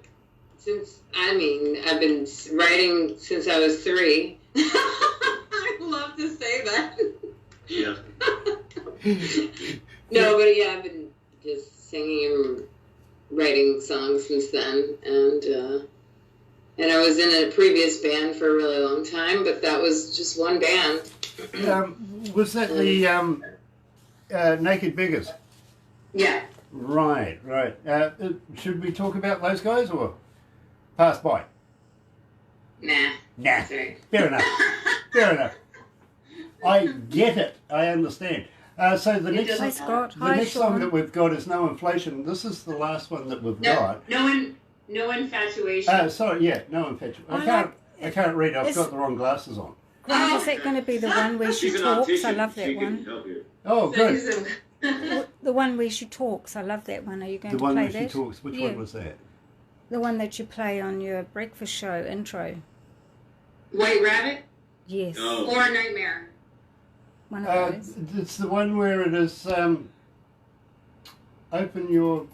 S4: I've been writing since I was 3. I love to say that.
S2: Yeah.
S4: No, but yeah, I've been just singing and writing songs since then, and I was in a previous band for a really long time, but that was just one band.
S1: Was that the Naked Beggars?
S4: Yeah.
S1: Right. Should we talk about those guys or pass by?
S4: Nah. Sorry.
S1: Fair enough. I get it. I understand. So the next song that we've got is No Inflation. This is the last one that we've got.
S4: No Infatuation.
S1: Sorry, yeah, No Infatuation. I can't read. I've got the wrong glasses on.
S3: Grant, is that going to be the one where she talks? I love that one.
S1: Oh, good.
S3: The one where she talks. I love that one. Are you going to play that?
S1: The one where she talks. Which one was that?
S3: The one that you play on your breakfast show intro.
S4: White Rabbit?
S3: Yes.
S2: Oh.
S4: Or Nightmare?
S3: One of those.
S1: It's the one where it is open your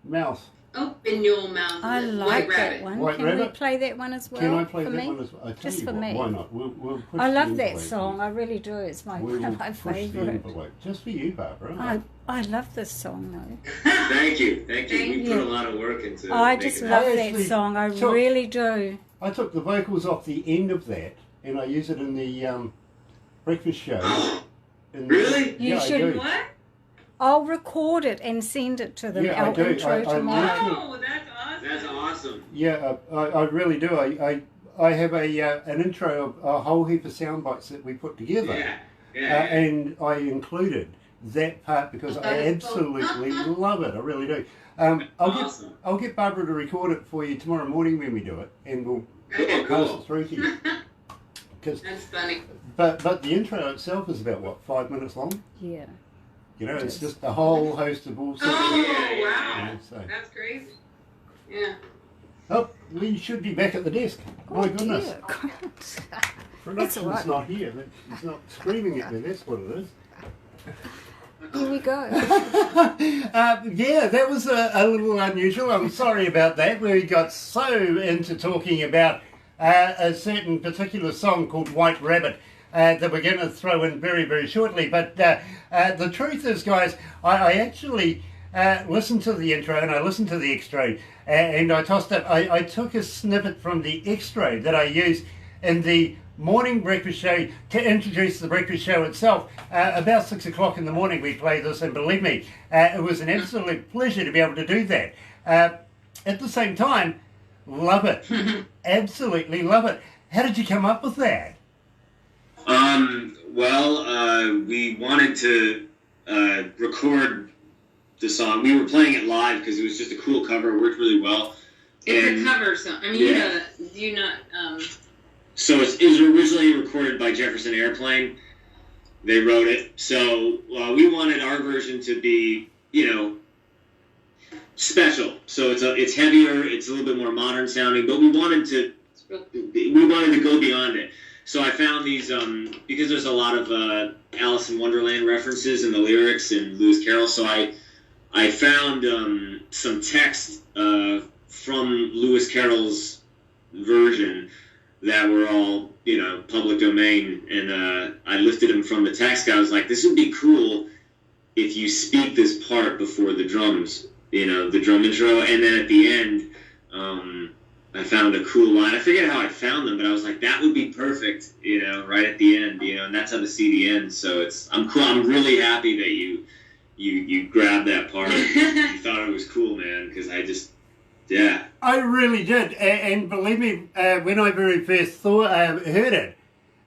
S1: mouth.
S4: Open your mouth.
S3: I like that one.
S1: White
S3: Can
S1: Rabbit?
S3: we play that one as well?
S1: Can I play
S3: for
S1: that
S3: me?
S1: one as well? I tell
S3: Just
S1: you
S3: for
S1: what,
S3: me.
S1: why not? We'll push
S3: I
S1: the
S3: love that
S1: envelope.
S3: song. I really do. It's one of my
S1: Push the
S3: favourite.
S1: envelope. Just for you, Barbara.
S3: I love this song though.
S2: Thank you. We put a lot of work into.
S3: I just love that
S1: actually
S3: song. I really do.
S1: I took the vocals off the end of that and I use it in the breakfast show.
S2: Really?
S3: You should.
S4: What?
S3: I'll record it and send it to them.
S1: Yeah, I
S3: our
S1: do.
S3: intro tomorrow.
S4: Oh, that's awesome.
S2: That's awesome.
S1: Yeah, I really do. I have an intro of a whole heap of sound bites that we put together.
S2: Yeah.
S1: And I included that part because I absolutely love it. I really do.
S2: Awesome.
S1: I'll get Barbara to record it for you tomorrow morning when we do it, and we'll
S4: Okay,
S1: pass
S2: cool.
S1: it through to you.
S4: That's funny.
S1: But the intro itself is about what, 5 minutes long?
S3: Yeah.
S1: You know, it's just a whole host of bullshit.
S4: Oh,
S2: Yeah.
S4: wow.
S1: So,
S4: That's crazy. Yeah.
S1: oh, we should be back at the desk. My goodness,
S3: dear.
S1: production's
S3: all right.
S1: not here. It's not screaming at me. That's what it is.
S3: Here we go.
S1: Yeah, that was a little unusual. I'm sorry about that. We got so into talking about a certain particular song called White Rabbit that we're going to throw in very, very shortly. But the truth is, guys, I actually listened to the intro and I listened to the extra and I tossed up. I took a snippet from the extra that I used in the morning breakfast show to introduce the breakfast show itself. About 6 o'clock in the morning we played this, and believe me, it was an absolute pleasure to be able to do that. At the same time, love it. Absolutely love it. How did you come up with that?
S2: Well, we wanted to record the song. We were playing it live because it was just a cool cover. It worked really well.
S4: It's a cover song. I mean,
S2: Yeah.
S4: you know,
S2: So it was originally recorded by Jefferson Airplane. They wrote it. So we wanted our version to be, you know, special. So it's heavier. It's a little bit more modern sounding. But we wanted to go beyond it. So I found these because there's a lot of Alice in Wonderland references in the lyrics and Lewis Carroll. So I found some text from Lewis Carroll's version that were all, you know, public domain, and I lifted them from the text. I was like, this would be cool if you speak this part before the drums, you know, the drum intro, and then at the end, I found a cool line. I forget how I found them, but I was like, that would be perfect, you know, right at the end, you know, and that's how the CD ends. So I'm cool. I'm really happy that you grabbed that part. You thought it was cool, man, because yeah.
S1: I really did, and believe me, when I very first heard it,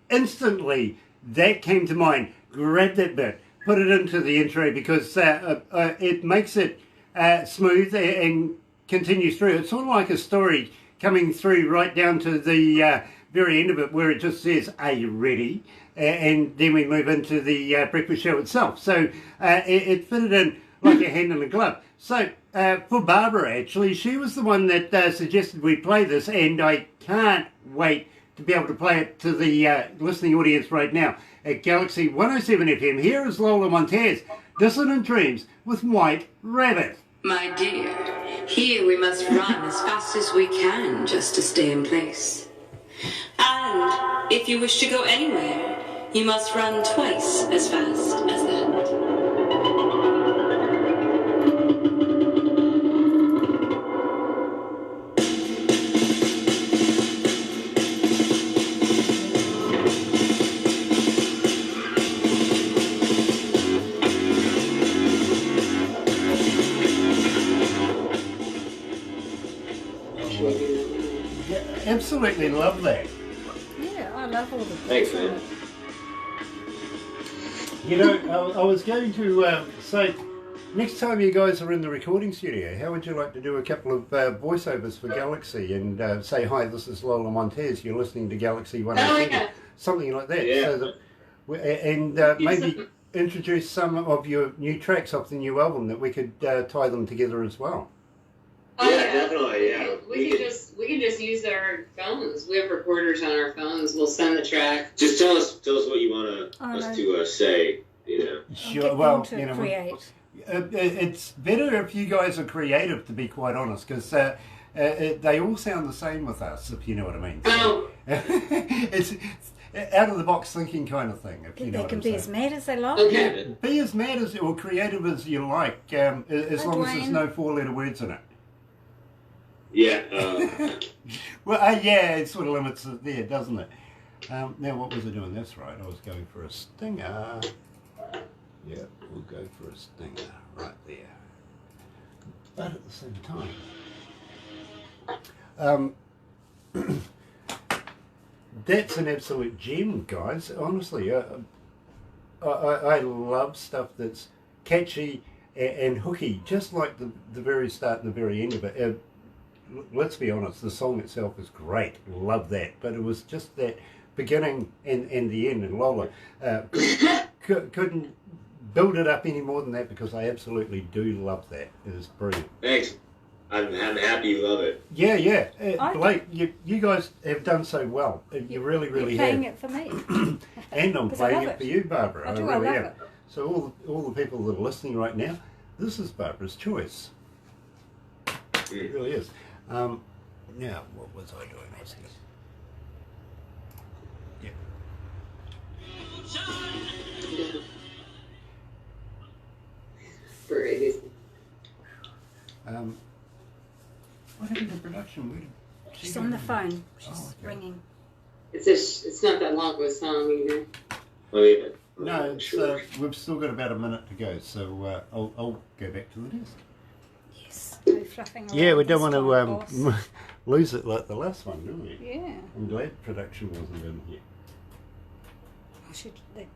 S1: instantly that came to mind. Grab that bit, put it into the intro because it makes it smooth and continues through. It's sort of like a story coming through right down to the very end of it, where it just says, "Are you ready?" And then we move into the breakfast show itself. So it fitted in like a hand in a glove. So for Barbara, actually, she was the one that suggested we play this, and I can't wait to be able to play it to the listening audience right now at Galaxy 107 FM. Here is Lola Montez, Dissonant Dreams with White Rabbit.
S6: My dear, here we must run as fast as we can just to stay in place. And if you wish to go anywhere, you must run twice as fast as that.
S1: Absolutely love that.
S3: Yeah, I love all the
S2: Thanks, man.
S1: You know, I was going to say, next time you guys are in the recording studio, how would you like to do a couple of voiceovers for Galaxy and say, hi, this is Lola Montez, you're listening to Galaxy 107,
S4: yeah.
S1: something like that.
S2: Yeah.
S1: So that, and maybe introduce some of your new tracks off the new album that we could tie them together as well.
S4: Oh,
S2: Yeah, definitely, yeah.
S4: We can just use our phones. We have recorders on our phones. We'll send the track.
S2: Just tell us what you want
S3: Oh,
S2: us
S3: no.
S2: to say, you know.
S1: Sure,
S3: Get
S1: well,
S3: them to
S1: you know,
S3: create.
S1: it's better if you guys are creative, to be quite honest, because they all sound the same with us, if you know what I mean. So,
S4: Oh.
S1: it's out of the box thinking kind of thing, if you know
S3: They
S1: what
S3: can
S1: I'm
S3: be
S1: saying.
S3: as mad as they like.
S4: Okay.
S1: Be as mad as or creative as you like, as
S3: Hi,
S1: long as there's
S3: Dwayne.
S1: no four-letter words in it.
S2: Yeah.
S1: Well, yeah, it sort of limits it there, doesn't it? Now, what was I doing? That's right, I was going for a stinger. Yeah, we'll go for a stinger right there. But at the same time, that's an absolute gem, guys. Honestly, I love stuff that's catchy and hooky, just like the very start and the very end of it. Let's be honest, the song itself is great, love that, but it was just that beginning and the end, and Lola couldn't build it up any more than that, because I absolutely do love that. It is brilliant.
S2: Thanks. I'm happy you love it.
S1: Yeah. Blake, you guys have done so well. You really
S3: You're
S1: have.
S3: playing it for me.
S1: And I'm
S3: 'Cause I
S1: playing
S3: love
S1: it
S3: it.
S1: for you, Barbara.
S3: I do,
S1: really
S3: I love
S1: am.
S3: it.
S1: So all the people that are listening right now, this is Barbara's choice. It really is. Now, what was I doing? What happened to production?
S3: She's on the phone. She's
S1: okay.
S3: ringing.
S4: It's not that long of a song either.
S1: No, we've still got about a minute to go, so I'll go back to the desk.
S3: Yes. No fluffing around.
S1: Yeah, we don't
S3: this
S1: want
S3: time,
S1: to
S3: boss.
S1: lose it like the last one, do we?
S3: Yeah.
S1: I'm glad production wasn't in here.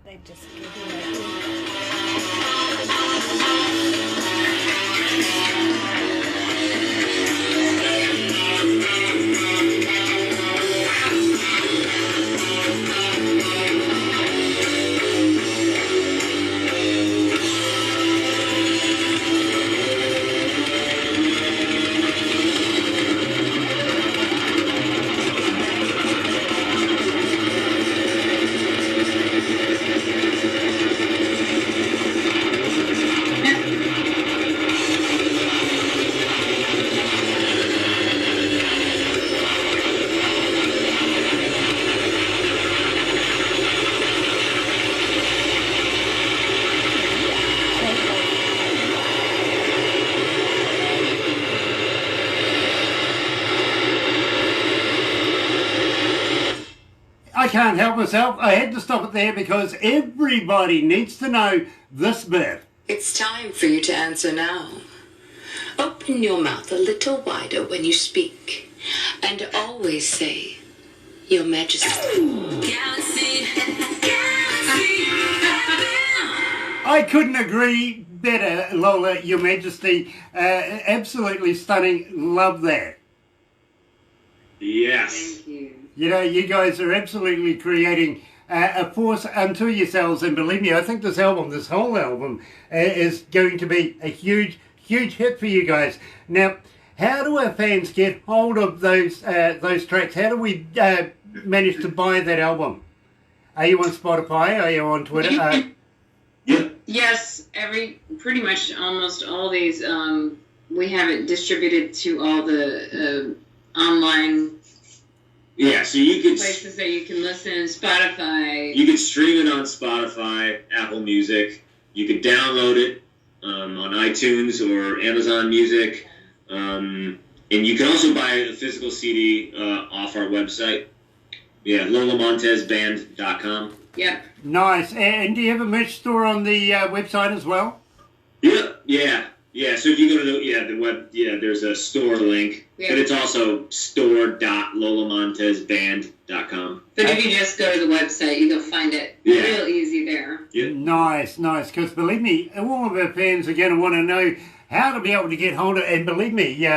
S3: They just give you
S1: I can't help myself. I had to stop it there because everybody needs to know this bit.
S6: It's time for you to answer now. Open your mouth a little wider when you speak, and always say, Your Majesty. Galaxy,
S1: I couldn't agree better, Lola, Your Majesty. Absolutely stunning. Love that.
S2: Yes.
S4: Thank you.
S1: You know, you guys are absolutely creating a force unto yourselves, and believe me, I think this whole album, is going to be a huge hit for you guys. Now, how do our fans get hold of those tracks? How do we manage to buy that album? Are you on Spotify? Are you on Twitter?
S4: Yes, pretty much almost all these. We have it distributed to all the online.
S2: Yeah, so you could
S4: places that you can listen. Spotify.
S2: You can stream it on Spotify, Apple Music. You can download it on iTunes or Amazon Music, and you can also buy a physical CD off our website. Yeah, LolaMontezBand.com.
S4: Yep.
S1: Nice. And do you have a merch store on the website as well?
S2: Yeah. So if you go to the web, there's a store link, but it's also store.lolamontezband.com.
S4: But if you just go to the website, you'll find it real easy there.
S2: Yeah.
S1: Nice. Because believe me, all of our fans are going to want to know how to be able to get hold of it. And believe me,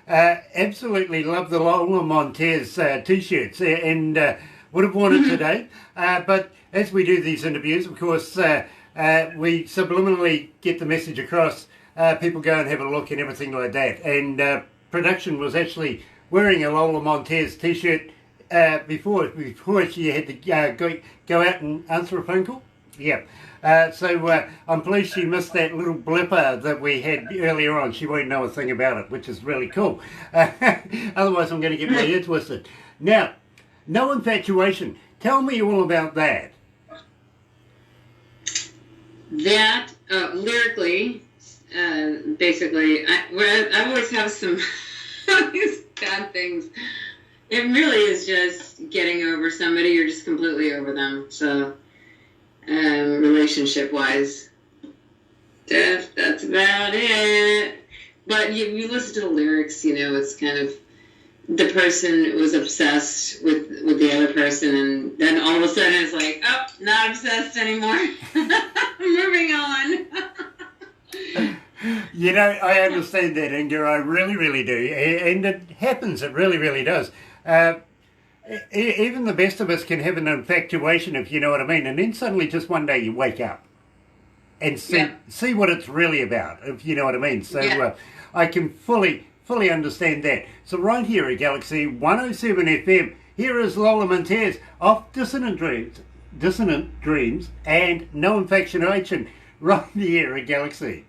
S1: absolutely love the Lola Montez t-shirts and would have worn it today. But as we do these interviews, of course, we subliminally get the message across. People go and have a look and everything like that. And production was actually wearing a Lola Montez t-shirt before she had to go out and answer a phone call. Yeah. So I'm pleased she missed that little blipper that we had earlier on. She won't know a thing about it, which is really cool. Otherwise, I'm going to get my ear twisted. Now, No Infatuation. Tell me all about that.
S4: That, lyrically, basically, I always have some these bad things. It really is just getting over somebody. You're just completely over them. So, relationship-wise, that's about it. But you listen to the lyrics, it's kind of the person was obsessed with the other person, and then all of a sudden it's like, oh, not obsessed anymore. Moving on.
S1: You know, I understand that, Inga. I really, really do. And it happens. It really, really does. Even the best of us can have an infatuation, if you know what I mean. And then suddenly just one day you wake up and see what it's really about, if you know what I mean. So I can fully understand that. So right here at Galaxy 107 FM, here is Lola Montez of Dissonant Dreams and No Infatuation right here at Galaxy.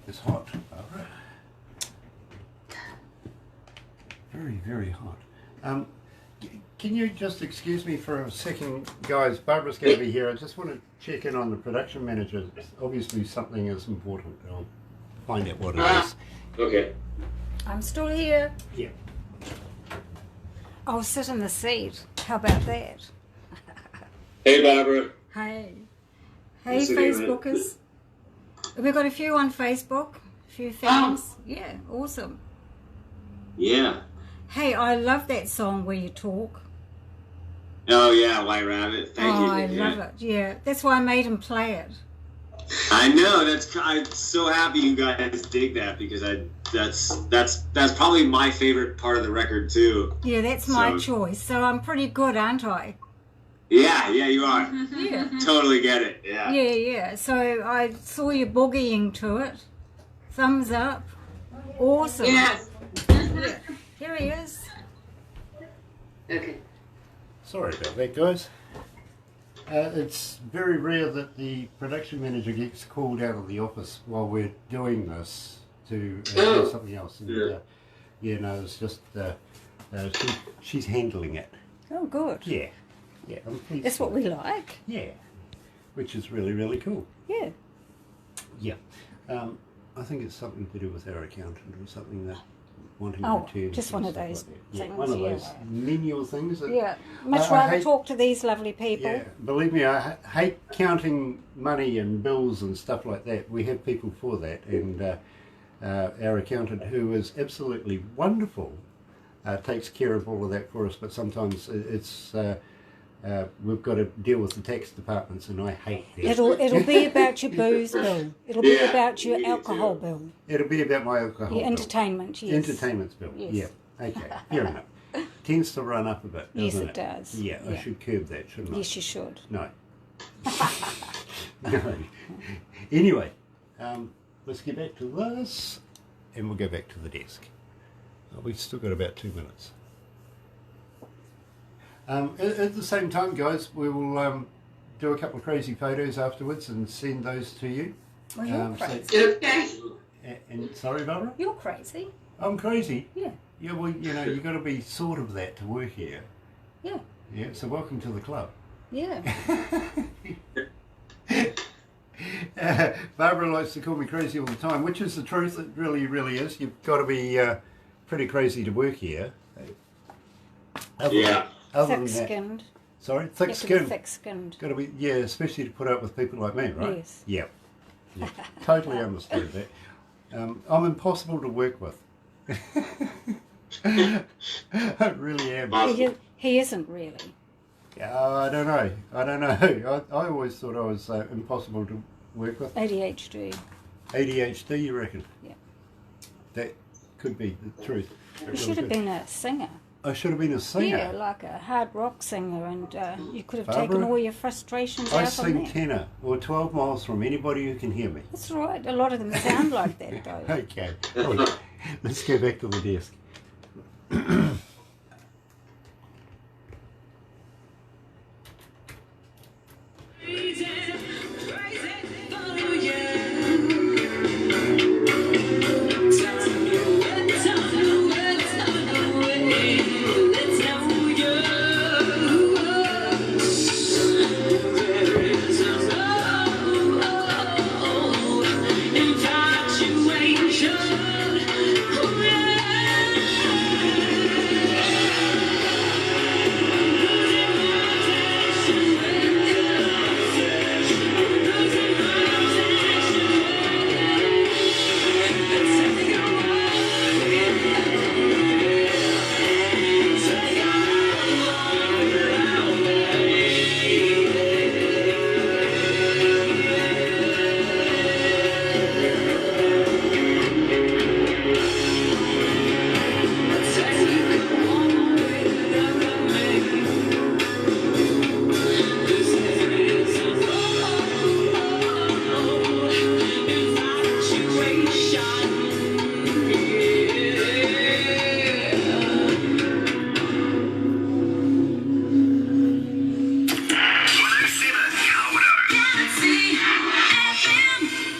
S1: It's hot, Barbara. Very, very hot. Can you just excuse me for a second, guys? Barbara's going to be here. I just want to check in on the production manager. Obviously something is important. I'll find out what it is.
S2: Okay.
S3: I'm still here.
S1: Yeah.
S3: I'll sit in the seat. How about that?
S2: Hey, Barbara.
S3: Hey. Hey,
S2: What's the name,
S3: Facebookers. We've got a few on Facebook. A few fans. Yeah, awesome.
S2: Yeah.
S3: Hey, I love that song where you talk.
S2: Oh, yeah, White Rabbit. Thank you.
S3: I love it. Yeah, that's why I made him play it.
S2: I know. I'm so happy you guys dig that, because that's probably my favorite part of the record too.
S3: Yeah, that's my choice. So I'm pretty good, aren't I?
S2: Yeah, you are.
S3: Yeah.
S2: Totally get it. Yeah.
S3: Yeah. So I saw you boogieing to it. Thumbs up. Awesome.
S4: Yes.
S3: Yeah. Here he is.
S4: Okay.
S1: Sorry about that, guys. It's very rare that the production manager gets called out of the office while we're doing this to do something else. And, it's just she's handling it.
S3: Oh, good.
S1: Yeah, I'm pleased.
S3: That's what we like.
S1: Yeah, which is really, really cool.
S3: Yeah.
S1: Yeah. I think it's something to do with our accountant or something that wanting
S3: Oh,
S1: returns.
S3: just
S1: and
S3: one of
S1: stuff
S3: those
S1: like that. Yeah,
S3: things,
S1: one of
S3: yeah.
S1: those menial things. That,
S3: Yeah. Much
S1: I
S3: rather
S1: hate-
S3: talk to these lovely people.
S1: Yeah, believe me, I hate counting money and bills and stuff like that. We have people for that, and our accountant, who is absolutely wonderful, takes care of all of that for us. But sometimes it's we've got to deal with the tax departments, and I hate that.
S3: It'll be about your booze bill. It'll be about your
S2: me
S3: alcohol
S2: too.
S3: bill.
S1: It'll be about my alcohol
S3: Your
S1: bill.
S3: entertainment, yes.
S1: Entertainment's bill.
S3: Yes.
S1: Yeah. Okay. Fair enough. Tends to run up a bit,
S3: Yes,
S1: doesn't
S3: it does.
S1: Yeah, I
S3: Yeah.
S1: should curb that, shouldn't I?
S3: Yes, you should.
S1: No. No. Anyway, let's get back to this, and we'll go back to the desk. We've still got about 2 minutes. At the same time, guys, we will do a couple of crazy photos afterwards and send those to you.
S3: Well, you're
S1: so-
S3: crazy.
S4: Okay.
S1: and sorry, Barbara?
S3: You're crazy.
S1: I'm crazy.
S3: Yeah.
S1: Yeah, well, you've got to be sort of that to work here.
S3: Yeah.
S1: Yeah, so welcome to the club.
S3: Yeah.
S1: Barbara likes to call me crazy all the time, which is the truth. It really, really is. You've got to be pretty crazy to work here. Other than that,
S3: Thick-skinned.
S1: sorry,
S3: You have to be
S1: thick-skinned.
S3: thick-skinned.
S1: Got to be, yeah, especially to put up with people like me, right?
S3: Yes.
S1: Yeah. Totally understand that. I'm impossible to work with. I really am.
S3: He isn't really.
S1: I don't know. I always thought I was impossible to work with.
S3: ADHD.
S1: ADHD, you reckon?
S3: Yeah.
S1: That could be the truth. It
S3: You
S1: really
S3: should have
S1: could.
S3: been a singer.
S1: I should have been a singer.
S3: Yeah, like a hard rock singer, and you could have
S1: Barbara,
S3: taken all your frustrations
S1: I
S3: out on
S1: sing
S3: that.
S1: tenor, or 12 miles from anybody who can hear me.
S3: That's right. A lot of them sound like that, though.
S1: Okay. Let's go back to the desk.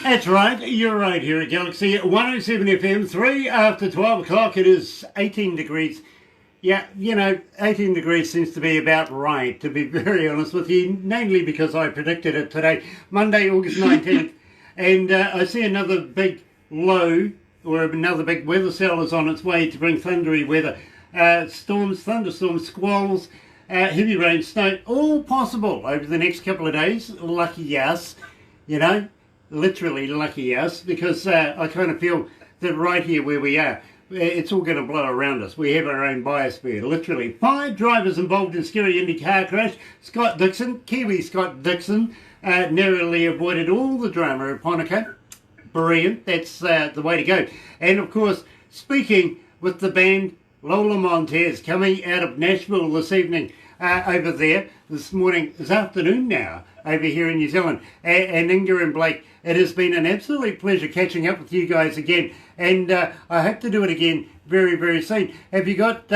S1: That's right, you're right here at Galaxy 107 FM, 3 after 12 o'clock. It is 18 degrees. Yeah, 18 degrees seems to be about right, to be very honest with you, mainly because I predicted it today, Monday, August 19th, and I see another big low, or another big weather cell is on its way to bring thundery weather. Storms, thunderstorms, squalls, heavy rain, snow, all possible over the next couple of days. Lucky us, literally lucky us, because I kind of feel that right here where we are, it's all going to blow around us. We have our own biosphere, literally. 5 drivers involved in scary Indy car crash. Scott Dixon, Kiwi Scott Dixon, narrowly avoided all the drama of Ponica. Brilliant, that's the way to go. And of course, speaking with the band Lola Montez, coming out of Nashville this evening, over there, this afternoon now, over here in New Zealand. And Inga and Blake, it has been an absolute pleasure catching up with you guys again. And I hope to do it again very, very soon. Have you got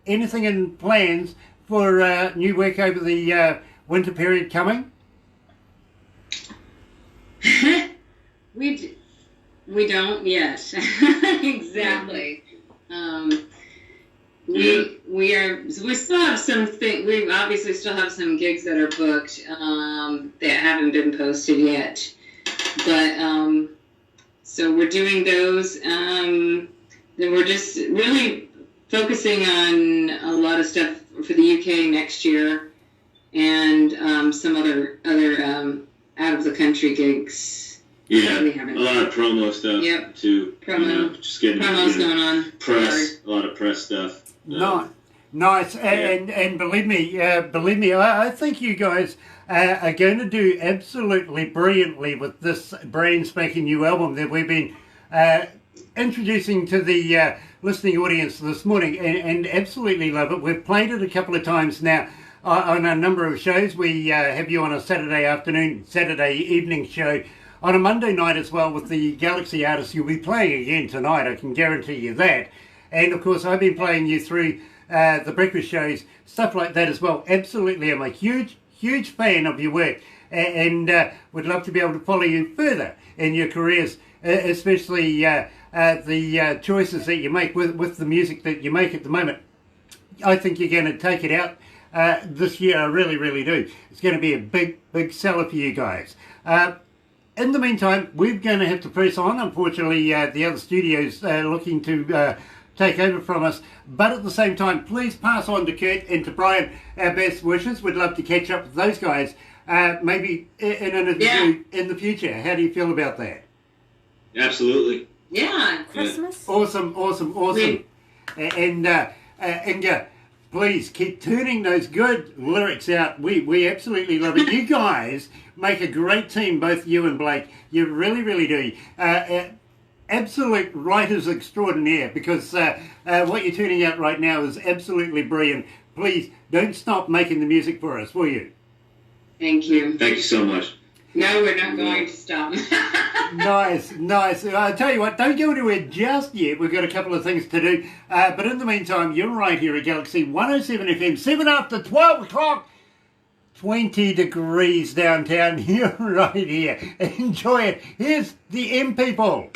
S1: anything in plans for new work over the winter period coming?
S4: We don't yet. Exactly. We still have some we obviously still have some gigs that are booked that haven't been posted yet, but so we're doing those. Then we're just really focusing on a lot of stuff for the UK next year, and some other out of the country gigs.
S2: Yeah, a lot of promo stuff.
S4: Yep.
S2: Too.
S4: Promo.
S2: Just getting
S4: promos going on.
S2: Press. A lot of press stuff.
S1: Nice. And believe me, I think you guys are going to do absolutely brilliantly with this brand spanking new album that we've been introducing to the listening audience this morning, and absolutely love it. We've played it a couple of times now on a number of shows. We have you on a Saturday evening show. On a Monday night as well with the Galaxy artists. You'll be playing again tonight, I can guarantee you that. And of course I've been playing you through the breakfast shows, stuff like that as well. Absolutely, I'm a huge fan of your work, and would love to be able to follow you further in your careers, especially the choices that you make with the music that you make at the moment. I think you're going to take it out this year, I really, really do. It's going to be a big seller for you guys. In the meantime, we're going to have to press on. Unfortunately, the other studios are looking to take over from us. But at the same time, please pass on to Kurt and to Brian our best wishes. We'd love to catch up with those guys, maybe in an interview in the future. How do you feel about that?
S2: Absolutely.
S4: Yeah.
S3: Christmas.
S1: Awesome. And Inga, please keep turning those good lyrics out. We absolutely love it. You guys make a great team, both you and Blake. You really, really do. Absolute writers extraordinaire, because what you're turning out right now is absolutely brilliant. Please don't stop making the music for us, will you?
S4: Thank you.
S2: Thank you so much.
S4: No, we're not going to stop.
S1: Nice. I'll tell you what, don't go anywhere just yet. We've got a couple of things to do. But in the meantime, you're right here at Galaxy 107 FM, 7 after 12 o'clock. 20 degrees downtown. You're right here. Enjoy it. Here's the M People.